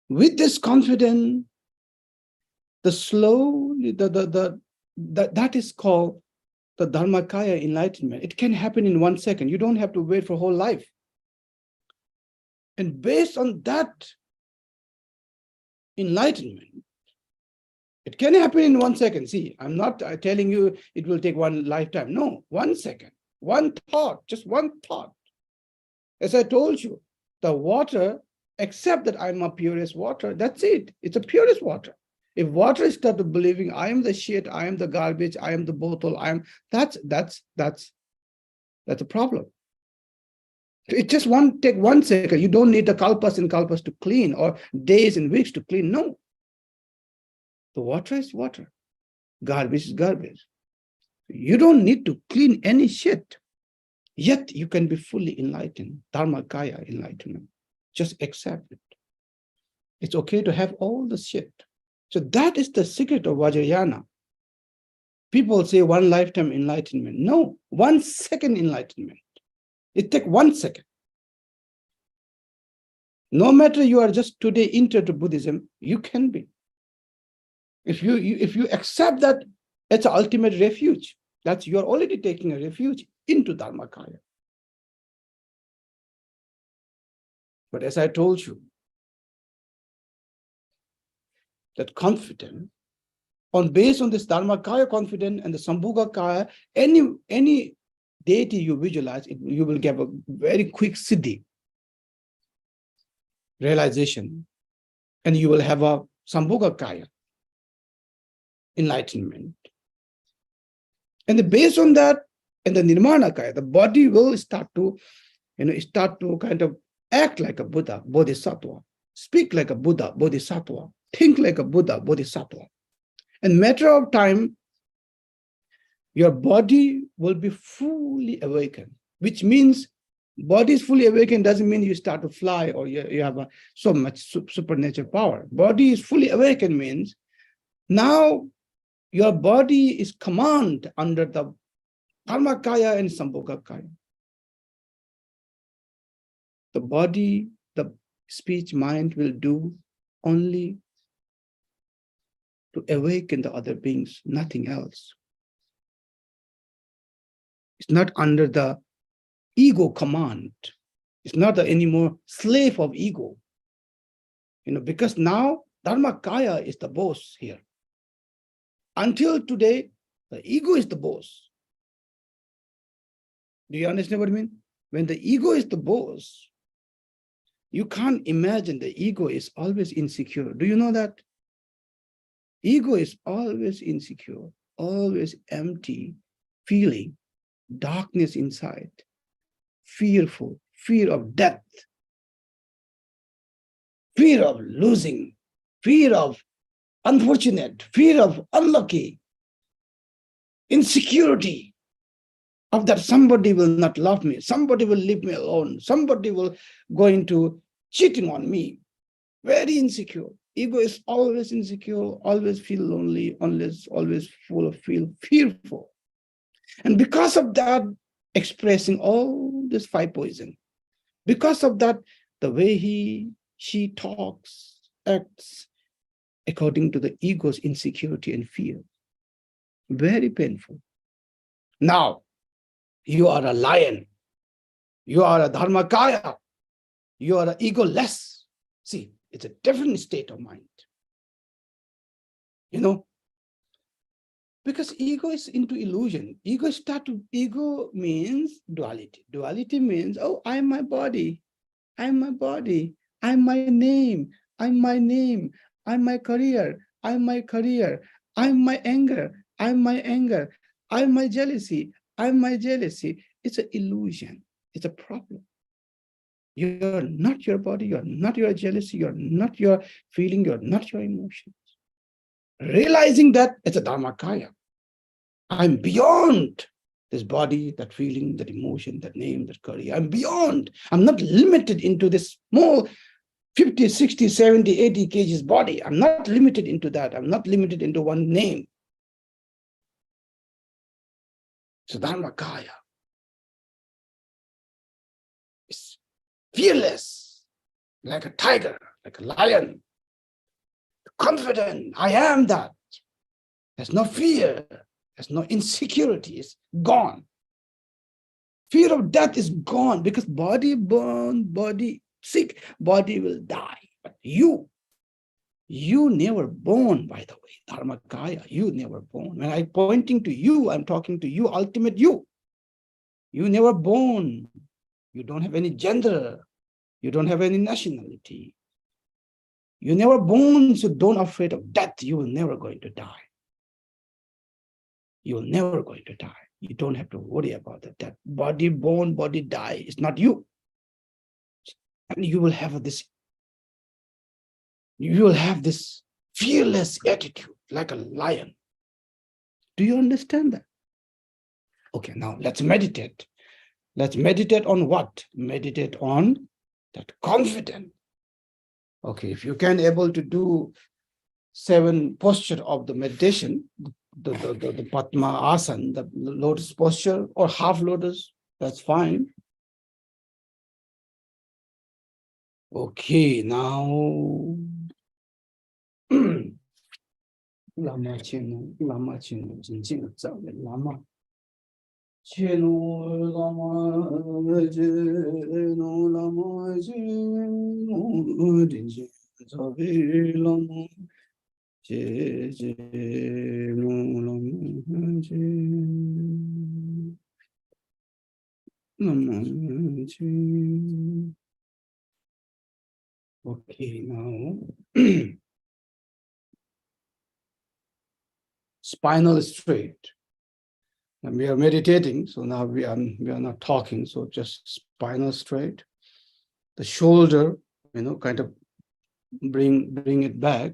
With this confidence, that is called the Dharmakaya enlightenment. It can happen in 1 second. You don't have to wait for whole life. And based on that enlightenment, it can happen in 1 second. See, I'm not telling you it will take 1 lifetime. No, 1 second, 1 thought, just 1 thought. As I told you, the water, except that I'm a purest water, that's it. It's a purest water. If water starts believing I am the shit, I am the garbage, I am the bottle, that's a problem. It just won't take 1 second. You don't need the kalpas and kalpas to clean or days and weeks to clean. No. The water is water. Garbage is garbage. You don't need to clean any shit. Yet you can be fully enlightened. Dharmakaya enlightenment. Just accept it. It's okay to have all the shit. So that is the secret of Vajrayana. People say 1 lifetime enlightenment. No, 1 second enlightenment. It takes 1 second. No matter you are just today into Buddhism, you can be. If you accept that, it's an ultimate refuge. That's you're already taking a refuge into Dharmakaya. But as I told you, that confidence, based on this Dharmakaya confidence and the Sambhogakaya, any deity you visualize, you will get a very quick siddhi, realization, and you will have a Sambhogakaya, enlightenment. And based on that, and the Nirmanakaya, the body will start to kind of act like a Buddha, Bodhisattva, speak like a Buddha, Bodhisattva, think like a Buddha, Bodhisattva. In matter of time, your body will be fully awakened, which means body is fully awakened doesn't mean you start to fly or you have so much supernatural power. Body is fully awakened means now your body is command under the Dharmakaya and Sambhogakaya. The body, the speech, mind will do only to awaken the other beings, nothing else. It's not under the ego command. It's not anymore slave of ego. Because now Dharmakaya is the boss here. Until today, the ego is the boss. Do you understand what I mean? When the ego is the boss, you can't imagine the ego is always insecure. Do you know that? Ego is always insecure, always empty, feeling darkness inside, fearful, fear of death, fear of losing, fear of unfortunate, fear of unlucky, insecurity of that somebody will not love me, somebody will leave me alone, somebody will go into cheating on me. Very insecure. Ego is always insecure, always feel lonely, always full of fearful. And because of that, expressing all this 5 poison. Because of that, the way she talks, acts according to the ego's insecurity and fear. Very painful. Now, you are a lion. You are a Dharmakaya. You are egoless. See, it's a different state of mind. You know, because ego is into illusion. Ego means duality. Duality means, oh, I'm my body. I'm my body. I'm my name. I'm my name. I'm my career. I'm my career. I'm my anger. I'm my anger. I'm my jealousy. I'm my jealousy. It's an illusion. It's a problem. You're not your body. You're not your jealousy. You're not your feeling. You're not your emotions. Realizing that it's a Dharmakaya. I'm beyond this body, that feeling, that emotion, that name, that career. I'm beyond. I'm not limited into this small 50, 60, 70, 80 kgs body. I'm not limited into that. I'm not limited into one name. So Dharmakaya is fearless, like a tiger, like a lion, confident. I am that. There's no fear. There's no insecurity. It's gone. Fear of death is gone because body born, body sick, body will die. But you never born, by the way, Dharmakaya, you never born. When I'm pointing to you, I'm talking to you, ultimate you. You never born. You don't have any gender. You don't have any nationality. You never born, so don't afraid of death. You will never going to die. You're never going to die. You don't have to worry about that. That body born, body die. It's not you. And you will have this fearless attitude like a lion. Do you understand that? Okay, now let's meditate. Let's meditate on what? Meditate on that confidence. Okay, if you can able to do 7 posture of the meditation, the Padma Asana, the lotus posture or half lotus, that's fine. Okay, now Lama Chenu, Jinjing Zhang, Lama Chenu, Lama Chenu, Lama Chenu, Jinjing Zhang, Lama Okay, now spinal straight. And we are meditating, so now we are not talking, so just spinal straight. The shoulder, kind of bring it back.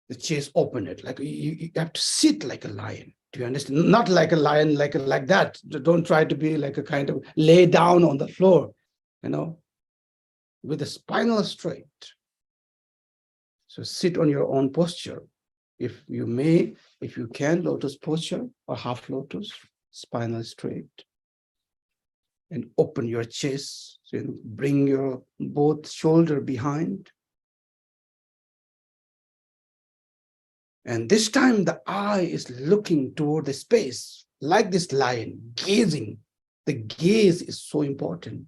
The chest, open it, like you have to sit like a lion. Do you understand? Not like a lion, like that. Don't try to be like a kind of lay down on the floor, with the spinal straight. So sit on your own posture. If you may, if you can, lotus posture or half lotus, spinal straight. And open your chest. So bring your both shoulder behind. And this time the eye is looking toward the space, like this lion, gazing. The gaze is so important.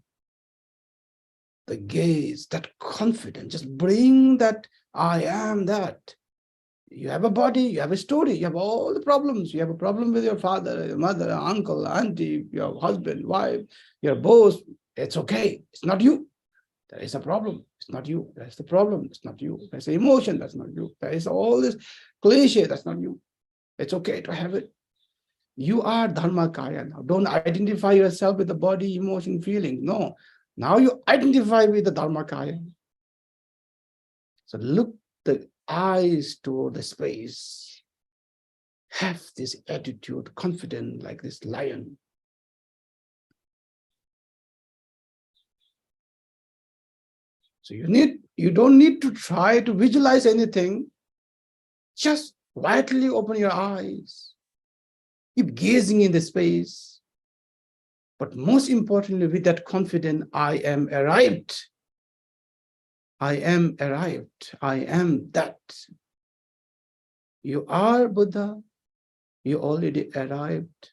The gaze, that confidence, just bring that I am that. You have a body, you have a story, you have all the problems. You have a problem with your father, your mother, uncle, auntie, your husband, wife, your boss. It's okay. It's not you. There is a problem. It's not you. That's the problem. It's not you. There's an emotion. That's not you. There is all this cliche. That's not you. It's okay to have it. You are Dharmakaya now. Don't identify yourself with the body, emotion, feeling. No. Now you identify with the Dharmakaya. So look the eyes toward the space. Have this attitude, confident like this lion. So you don't need to try to visualize anything. Just quietly open your eyes. Keep gazing in the space. But most importantly, with that confidence, I am arrived. I am arrived. I am that. You are Buddha. You already arrived.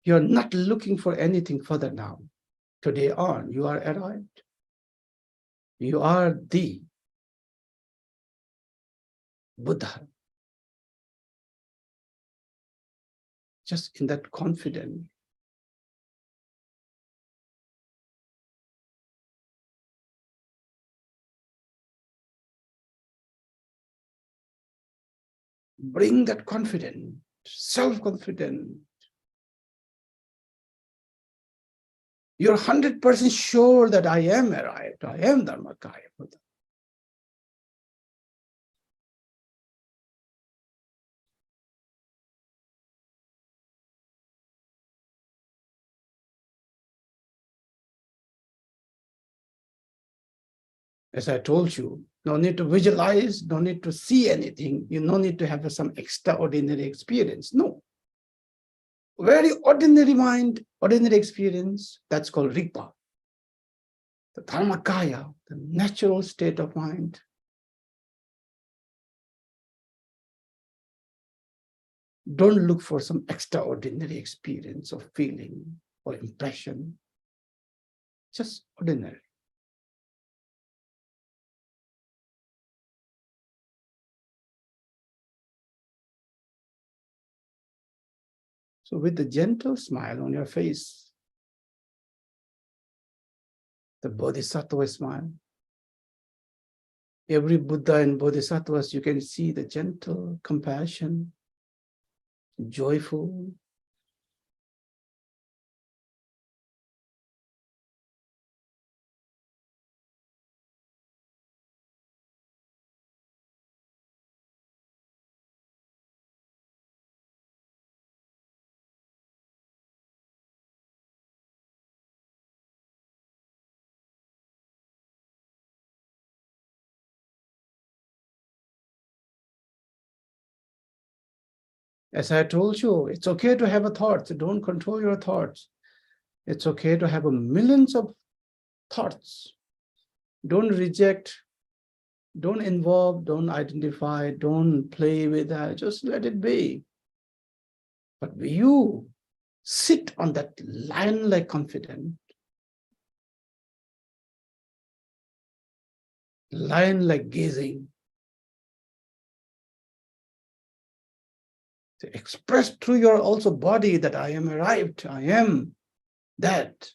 You're not looking for anything further now. Today on, you are arrived. You are the Buddha. Just in that confidence. Bring that confidence, self-confidence. You're 100% sure that I am arrived. I am Dharmakaya Buddha. As I told you, no need to visualize, no need to see anything. You no need to have some extraordinary experience. No. Very ordinary mind, ordinary experience, that's called Ripa. The Dharmakaya, the natural state of mind. Don't look for some extraordinary experience of feeling or impression. Just ordinary. So with the gentle smile on your face, the Bodhisattva smile, every Buddha and Bodhisattvas, you can see the gentle compassion, joyful. As I told you, it's okay to have a thought. Don't control your thoughts. It's okay to have millions of thoughts. Don't reject, don't involve, don't identify, don't play with that. Just let it be. But you sit on that lion-like confidence, lion-like gazing, to express through your also body that I am arrived, I am that.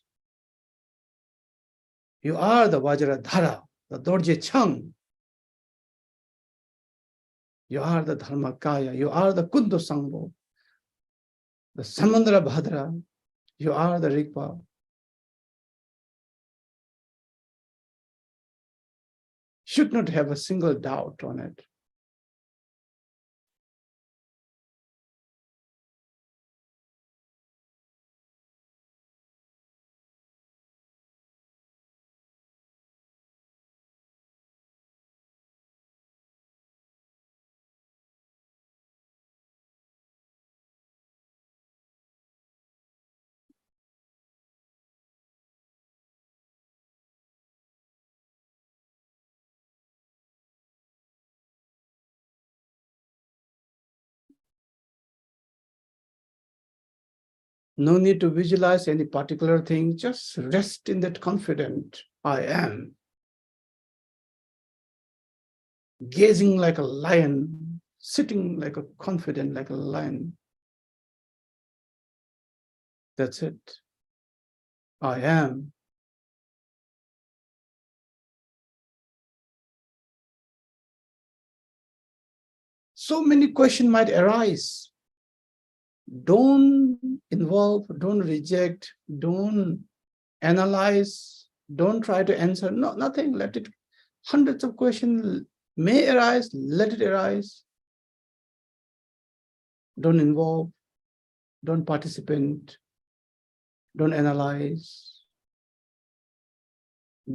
You are the Vajradhara, the Dorje Chang. You are the Dharmakaya, you are the Kundu Sangbo, the Samandra Bhadra, you are the Rigpa. Should not have a single doubt on it. No need to visualize any particular thing, just rest in that confident I am. Gazing like a lion, sitting like a confident like a lion. That's it. I am. So many questions might arise. Don't involve, don't reject, don't analyze, don't try to answer. No, nothing. Let it. Hundreds of questions may arise, let it arise. Don't involve, don't participate, don't analyze.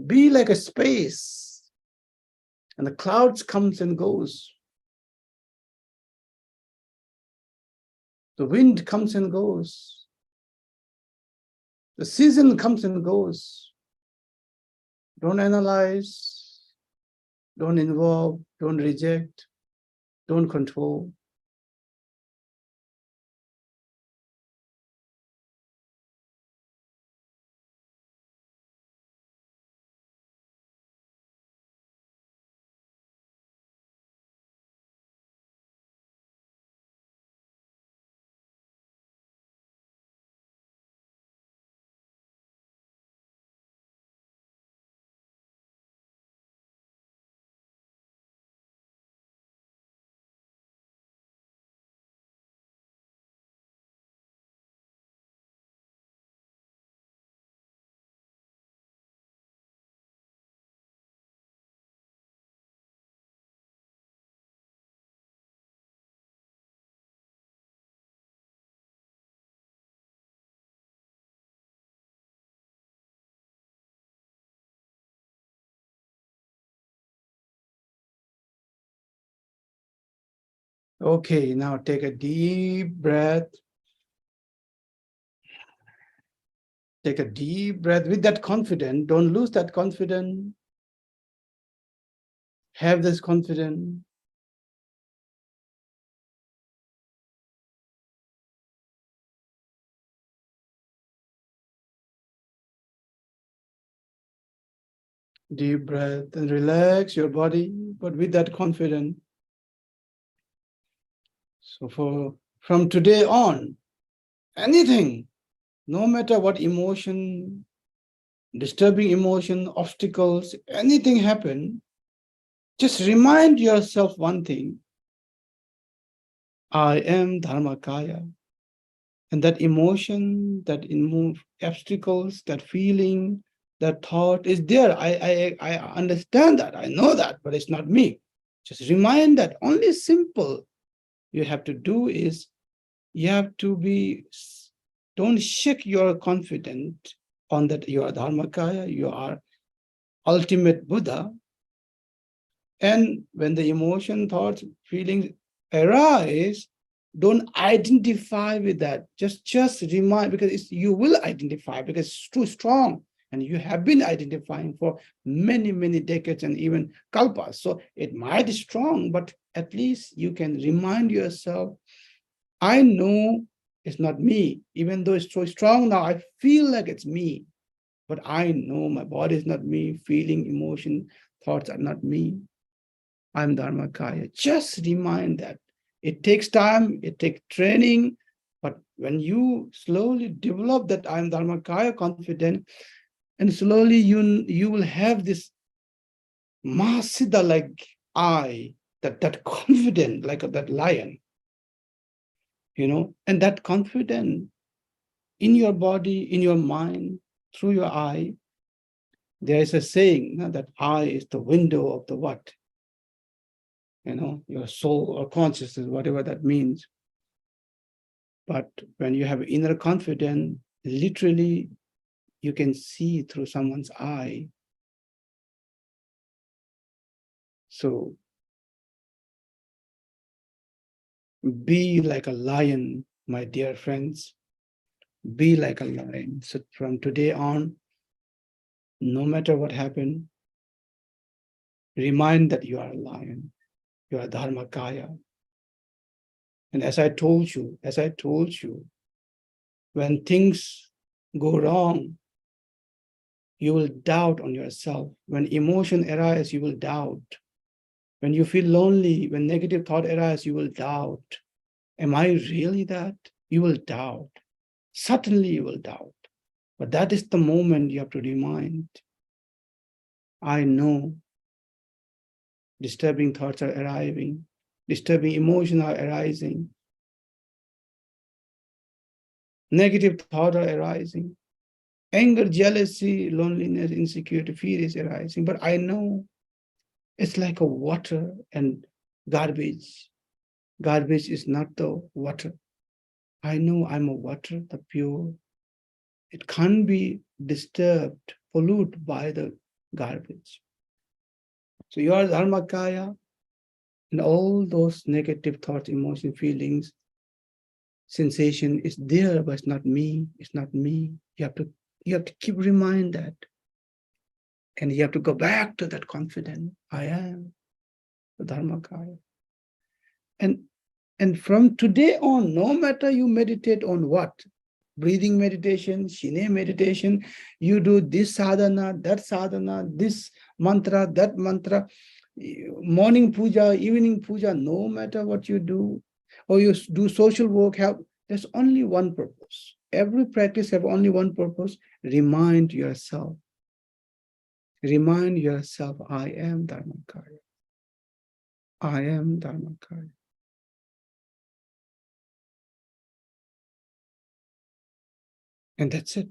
Be like a space, and the clouds comes and goes. The wind comes and goes. The season comes and goes. Don't analyze, don't involve, don't reject, don't control. Okay, now take a deep breath. Take a deep breath with that confidence. Don't lose that confidence. Have this confidence. Deep breath and relax your body, but with that confidence. So from today on, anything, no matter what emotion, disturbing emotion, obstacles, anything happen, just remind yourself one thing. I am Dharmakaya. And that emotion, that obstacles, that feeling, that thought is there. I understand that, I know that, but it's not me. Just remind that. Only simple you have to do is you have to don't shake your confidence on that you are Dharmakaya, you are ultimate Buddha. And when the emotion, thoughts, feelings arise, don't identify with that. Just remind, because you will identify because it's too strong. And you have been identifying for many, many decades and even kalpas. So it might be strong, but at least you can remind yourself, I know it's not me. Even though it's so strong now, I feel like it's me. But I know my body is not me. Feeling, emotion, thoughts are not me. I'm Dharmakaya. Just remind that. It takes time, it takes training, but when you slowly develop that I'm Dharmakaya confidence, and slowly you will have this Mahasiddha like eye, that confident, like that lion, and that confidence in your body, in your mind, through your eye. There is a saying that eye is the window of the what? Your soul or consciousness, whatever that means. But when you have inner confidence, literally you can see through someone's eye. So be like a lion, my dear friends. Be like a lion. So from today on, no matter what happened, remind that you are a lion. You are Dharmakaya. And as I told you, when things go wrong, you will doubt on yourself. When emotion arises, you will doubt. When you feel lonely, when negative thought arises, you will doubt. Am I really that? You will doubt. Certainly you will doubt. But that is the moment you have to remind. I know disturbing thoughts are arriving. Disturbing emotions are arising. Negative thoughts are arising. Anger, jealousy, loneliness, insecurity, fear is arising. But I know it's like a water and garbage. Garbage is not the water. I know I'm a water, the pure. It can't be disturbed, polluted by the garbage. So you are Dharmakaya, and all those negative thoughts, emotions, feelings, sensation is there, but it's not me. It's not me. You have to keep remind that. And you have to go back to that confidence. I am the Dharmakaya. And from today on, no matter you meditate on what, breathing meditation, Shine meditation, you do this sadhana, this mantra, that mantra, morning puja, evening puja, no matter what you do, or you do social work, there's only one purpose. Every practice have only one purpose. Remind yourself. Remind yourself, I am Dharmakaya. I am Dharmakaya. And that's it.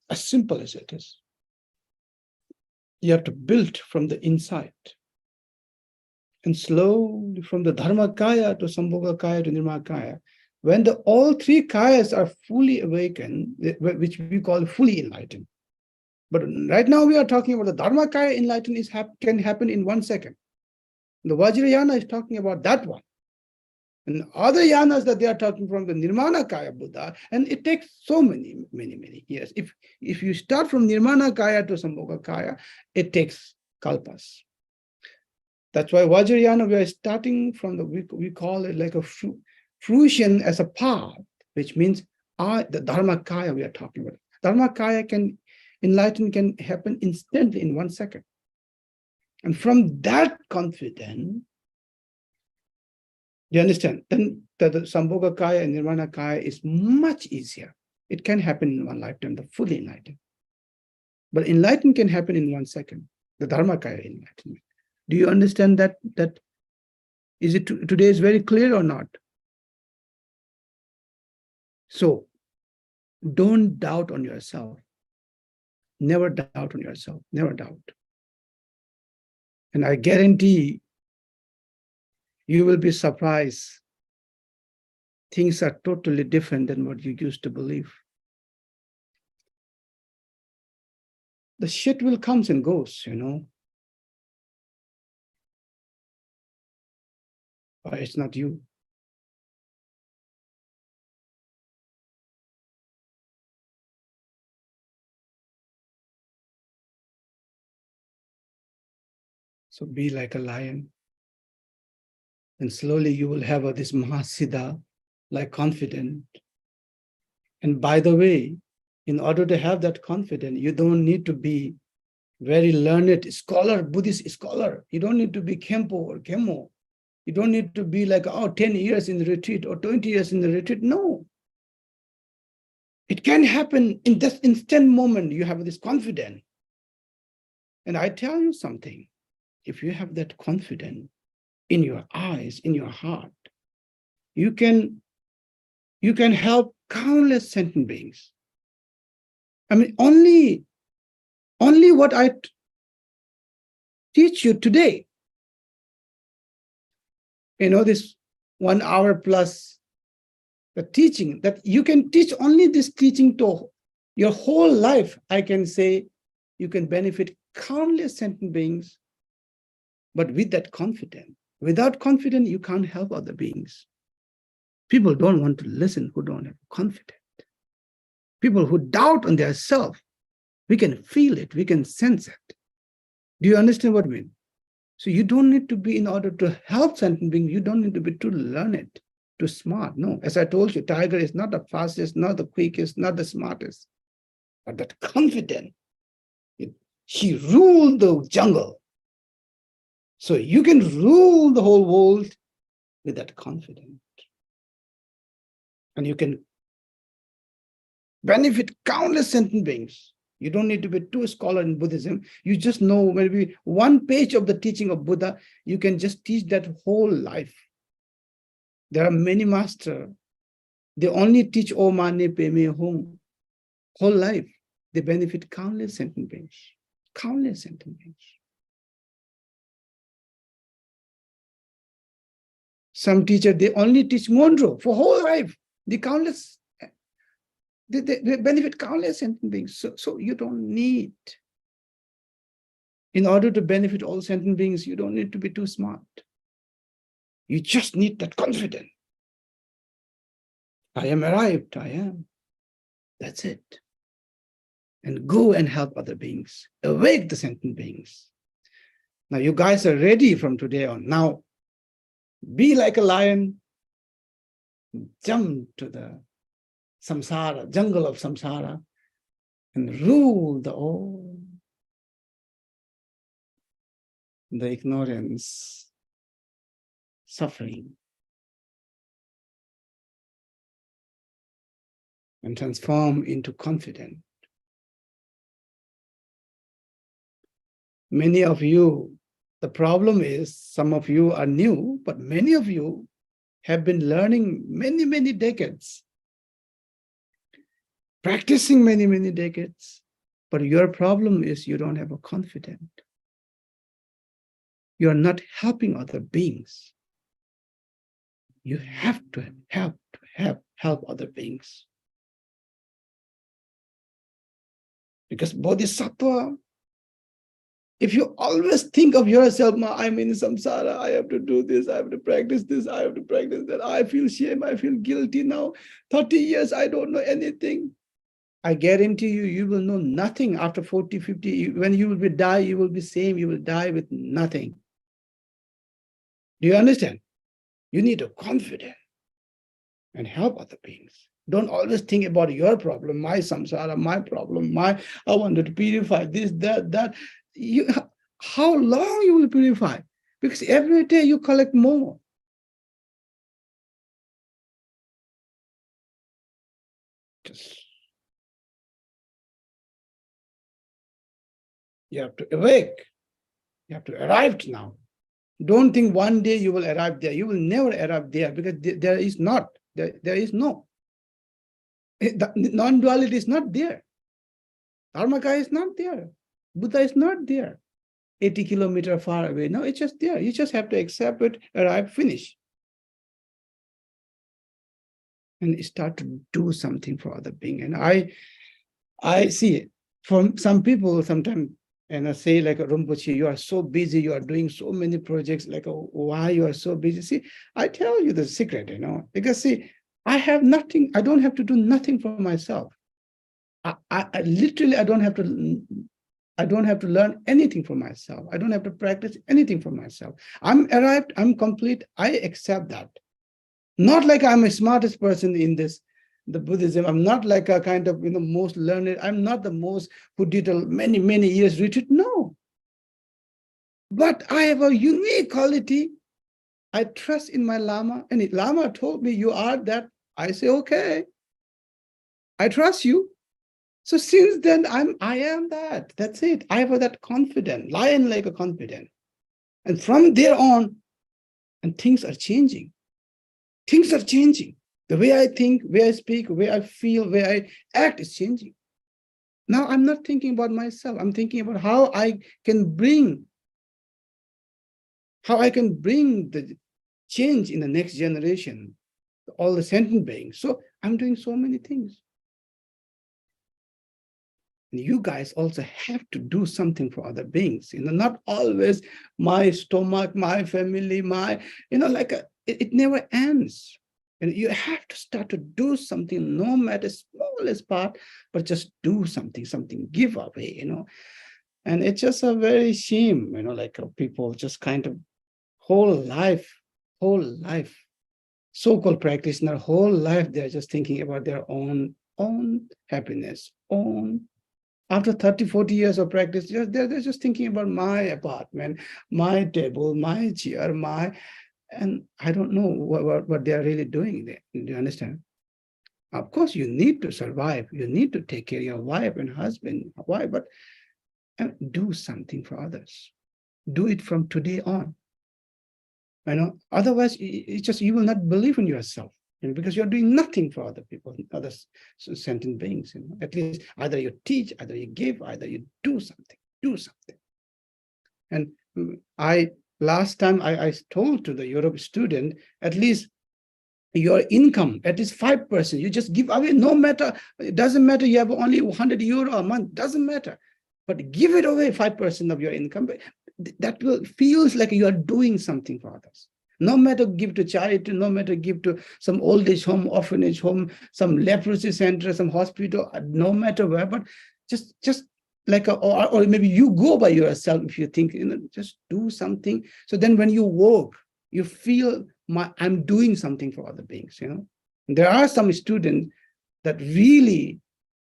As simple as it is. You have to build from the inside. And slowly from the Dharmakaya to Sambhogakaya to Nirmakaya, when all three kayas are fully awakened, which we call fully enlightened. But right now we are talking about the Dharmakaya enlightenment can happen in 1 second. The Vajrayana is talking about that one. And other yanas that they are talking from the Nirmana Kaya Buddha, and it takes so many years. If you start from Nirmana Kaya to Sambhoga Kaya, it takes kalpas. That's why Vajrayana, we are starting from we call it like a fruition as a path, which means the Dharma Kaya we are talking about. Dharma Kaya enlightenment can happen instantly in 1 second. And from that confidence, you understand? Then the Sambhoga Kaya and Nirvana Kaya is much easier. It can happen in one lifetime, the fully enlightened. But enlightenment can happen in 1 second, the Dharma Kaya enlightenment. Do you understand that? Is it today is very clear or not? So don't doubt on yourself. Never doubt on yourself. Never doubt. And I guarantee you will be surprised. Things are totally different than what you used to believe. The shit will comes and goes, you know. But it's not you. So be like a lion. And slowly you will have this Mahasiddha, like confident. And by the way, in order to have that confidence, you don't need to be very learned scholar, Buddhist scholar. You don't need to be Kempo or Kemo. You don't need to be like, 10 years in the retreat or 20 years in the retreat. No. It can happen in this instant moment. You have this confidence. And I tell you something. If you have that confidence in your eyes, in your heart, you can help countless sentient beings. I mean, only what I teach you today, this 1 hour plus the teaching, that you can teach only this teaching to your whole life. I can say you can benefit countless sentient beings, but with that confidence. Without confidence, you can't help other beings. People don't want to listen who don't have confidence. People who doubt on their self, we can feel it, we can sense it. Do you understand what I mean? So you don't need to be, in order to help sentient beings, you don't need to be too learned, too smart. No, as I told you, tiger is not the fastest, not the quickest, not the smartest, but that confident. She ruled the jungle. So you can rule the whole world with that confidence. And you can benefit countless sentient beings. You don't need to be too scholar in Buddhism. You just know maybe 1 page of the teaching of Buddha, you can just teach that whole life. There are many masters. They only teach Om Mani Padme Hum. Whole life. They benefit countless sentient beings. Countless sentient beings. Some teachers, they only teach Monro for whole life. They benefit countless sentient beings. So you don't need, in order to benefit all sentient beings, you don't need to be too smart. You just need that confidence. I am arrived, I am. That's it. And go and help other beings. Awake the sentient beings. Now you guys are ready from today on. Now, be like a lion, jump to the samsara, jungle of samsara, and rule the ignorance, suffering, and transform into confidence. Many of you, the problem is some of you are new, but many of you have been learning many decades, practicing many decades, but your problem is you don't have a confidence. You are not helping other beings. You have to help other beings. Because Bodhisattva, If you always think of yourself, I'm in samsara, I have to do this, I have to practice this, I have to practice that, I feel shame, I feel guilty now, 30 years, I don't know anything. I guarantee you, you will know nothing after 40, 50. When you will die, you will be same, you will die with nothing. Do you understand? You need to be confident and help other beings. Don't always think about your problem, my samsara, my problem, I wanted to purify this, that. How long you will purify? Because every day you collect more. You have to awake. You have to arrive now. Don't think one day you will arrive there. You will never arrive there because there is not. There is no. Non-duality is not there. Dharmaka is not there. Buddha is not there. 80 kilometers far away. No, it's just there. You just have to accept it, arrive, finish. And start to do something for other being. And I see from some people sometimes, and I say like Rinpoche, you are so busy, you are doing so many projects, like why you are so busy? See, I tell you the secret, because see, I have nothing, I don't have to do nothing for myself. I literally, I don't have to learn anything for myself. I don't have to practice anything for myself. I'm arrived, I'm complete, I accept that. Not like I'm the smartest person in the Buddhism. I'm not like a kind of, most learned. I'm not the most who did many, many years retreat. No. But I have a unique quality. I trust in my Lama. And Lama told me, you are that. I say, okay. I trust you. So since then, I am that. That's it. I have that confidence, lion like a confidence. And from there on, and things are changing. Things are changing. The way I think, way I speak, way I feel, way I act is changing. Now I'm not thinking about myself. I'm thinking about how I can bring the change in the next generation, all the sentient beings. So I'm doing so many things. And you guys also have to do something for other beings. Not always my stomach, my family, it never ends. And you have to start to do something, no matter smallest part, but just do something, give away, And it's just a very shame, people just kind of whole life, so-called practitioner, whole life, they're just thinking about their own happiness, after 30, 40 years of practice, they're just thinking about my apartment, my table, my chair, and I don't know what they're really doing there. Do you understand? Of course, you need to survive. You need to take care of your wife and husband, but do something for others. Do it from today on. Otherwise, you will not believe in yourself. Because you're doing nothing for other people, other sentient beings. At least either you teach, either you give, either you do something. And last time I told to the Europe student, at least your income, at least 5%, you just give away, no matter, it doesn't matter, you have only 100 euro a month, doesn't matter. But give it away, 5% of your income. That feels like you are doing something for others. No matter give to charity, no matter give to some old age home, orphanage home, some leprosy center, some hospital, no matter where, but just like or maybe you go by yourself if you think, just do something. So then when you walk, you feel I'm doing something for other beings, There are some students that really,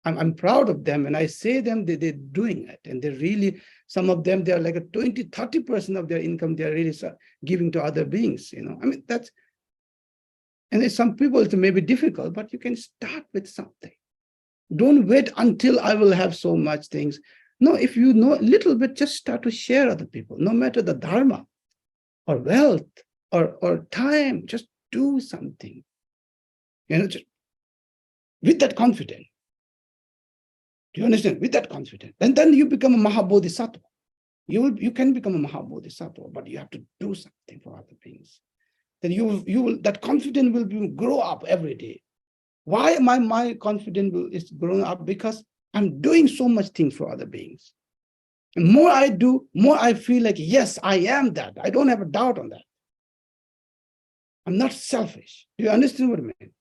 I'm proud of them, and I say them that they're doing it, and they really, some of them, they're like a 20, 30% of their income, they're really giving to other beings, and there's some people, it may be difficult, but you can start with something. Don't wait until I will have so much things. No, if you know a little bit, just start to share other people, no matter the dharma or wealth or time, just do something, just with that confidence. Do you understand? With that confidence. And then you become a Mahabodhisattva. You can become a Mahabodhisattva, but you have to do something for other beings. Then that confidence will grow up every day. Why my confidence is growing up? Because I'm doing so much things for other beings. The more I do, more I feel like, yes, I am that. I don't have a doubt on that. I'm not selfish. Do you understand what I mean?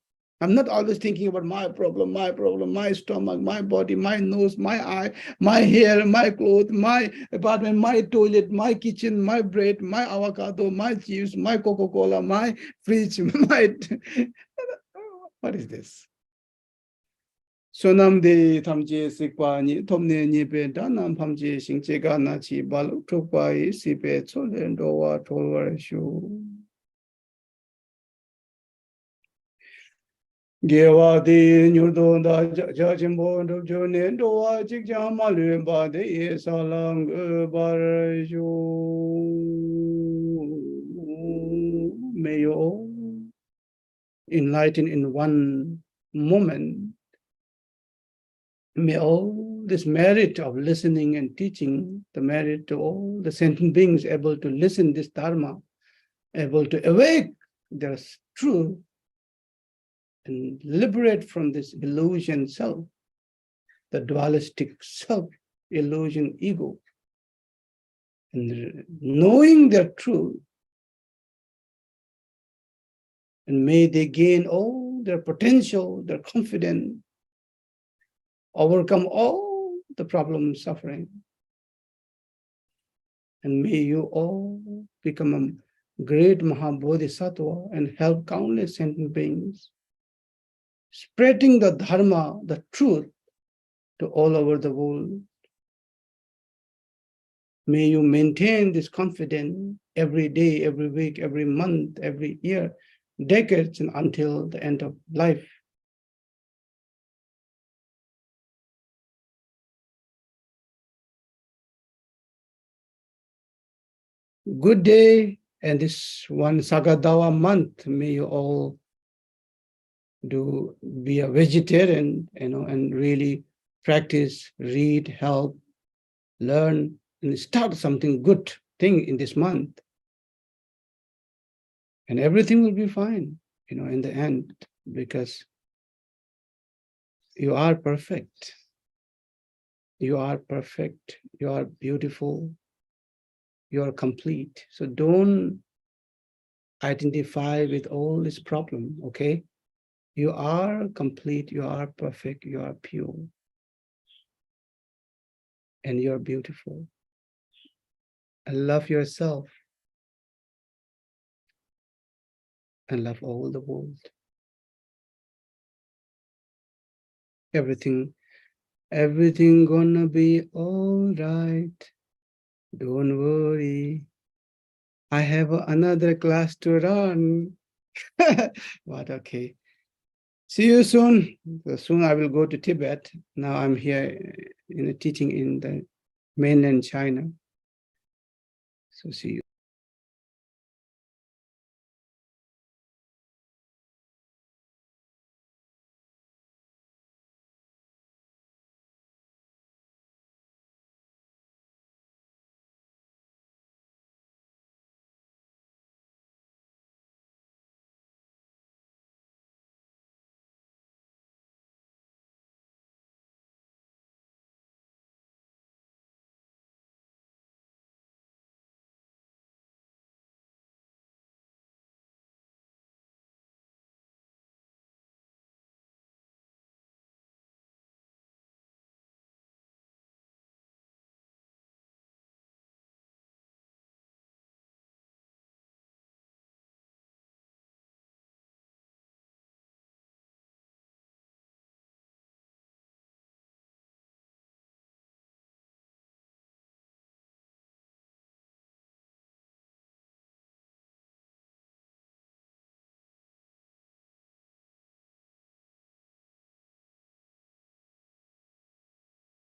I'm not always thinking about my problem, my stomach, my body, my nose, my eye, my hair, my clothes, my apartment, my toilet, my kitchen, my bread, my avocado, my juice, my Coca-Cola, my fridge, my... What is this? Sonam de tamje sikwa ni tomne ni pe danam pamje singchega na chi balu tukwa yi sipe cholen dowa tolwa shu. Gewa de nyurdo da jajimbo do jone dowa jikja malu ba de ye salang bar shu. May you all enlighten in one moment. May all this merit of listening and teaching, the merit to all the sentient beings able to listen this Dharma, able to awake their truth and liberate from this illusion self, the dualistic self, illusion ego, and knowing their truth, and may they gain all their potential, their confidence, overcome all the problems, suffering. And may you all become a great Mahabodhisattva and help countless sentient beings, spreading the Dharma, the truth, to all over the world. May you maintain this confidence every day, every week, every month, every year, decades, and until the end of life. Good day, and this one Sagadawa month, may you all be a vegetarian, and really practice, read, help, learn, and start something good thing in this month. And everything will be fine, in the end, because you are perfect. You are perfect. You are beautiful. You are complete. So don't identify with all this problem, okay? You are complete, you are perfect, you are pure. And you are beautiful. And love yourself. And love all the world. Everything gonna be all right. Don't worry. I have another class to run. But okay. See you soon. Soon I will go to Tibet. Now I'm here teaching in the mainland China. So see you.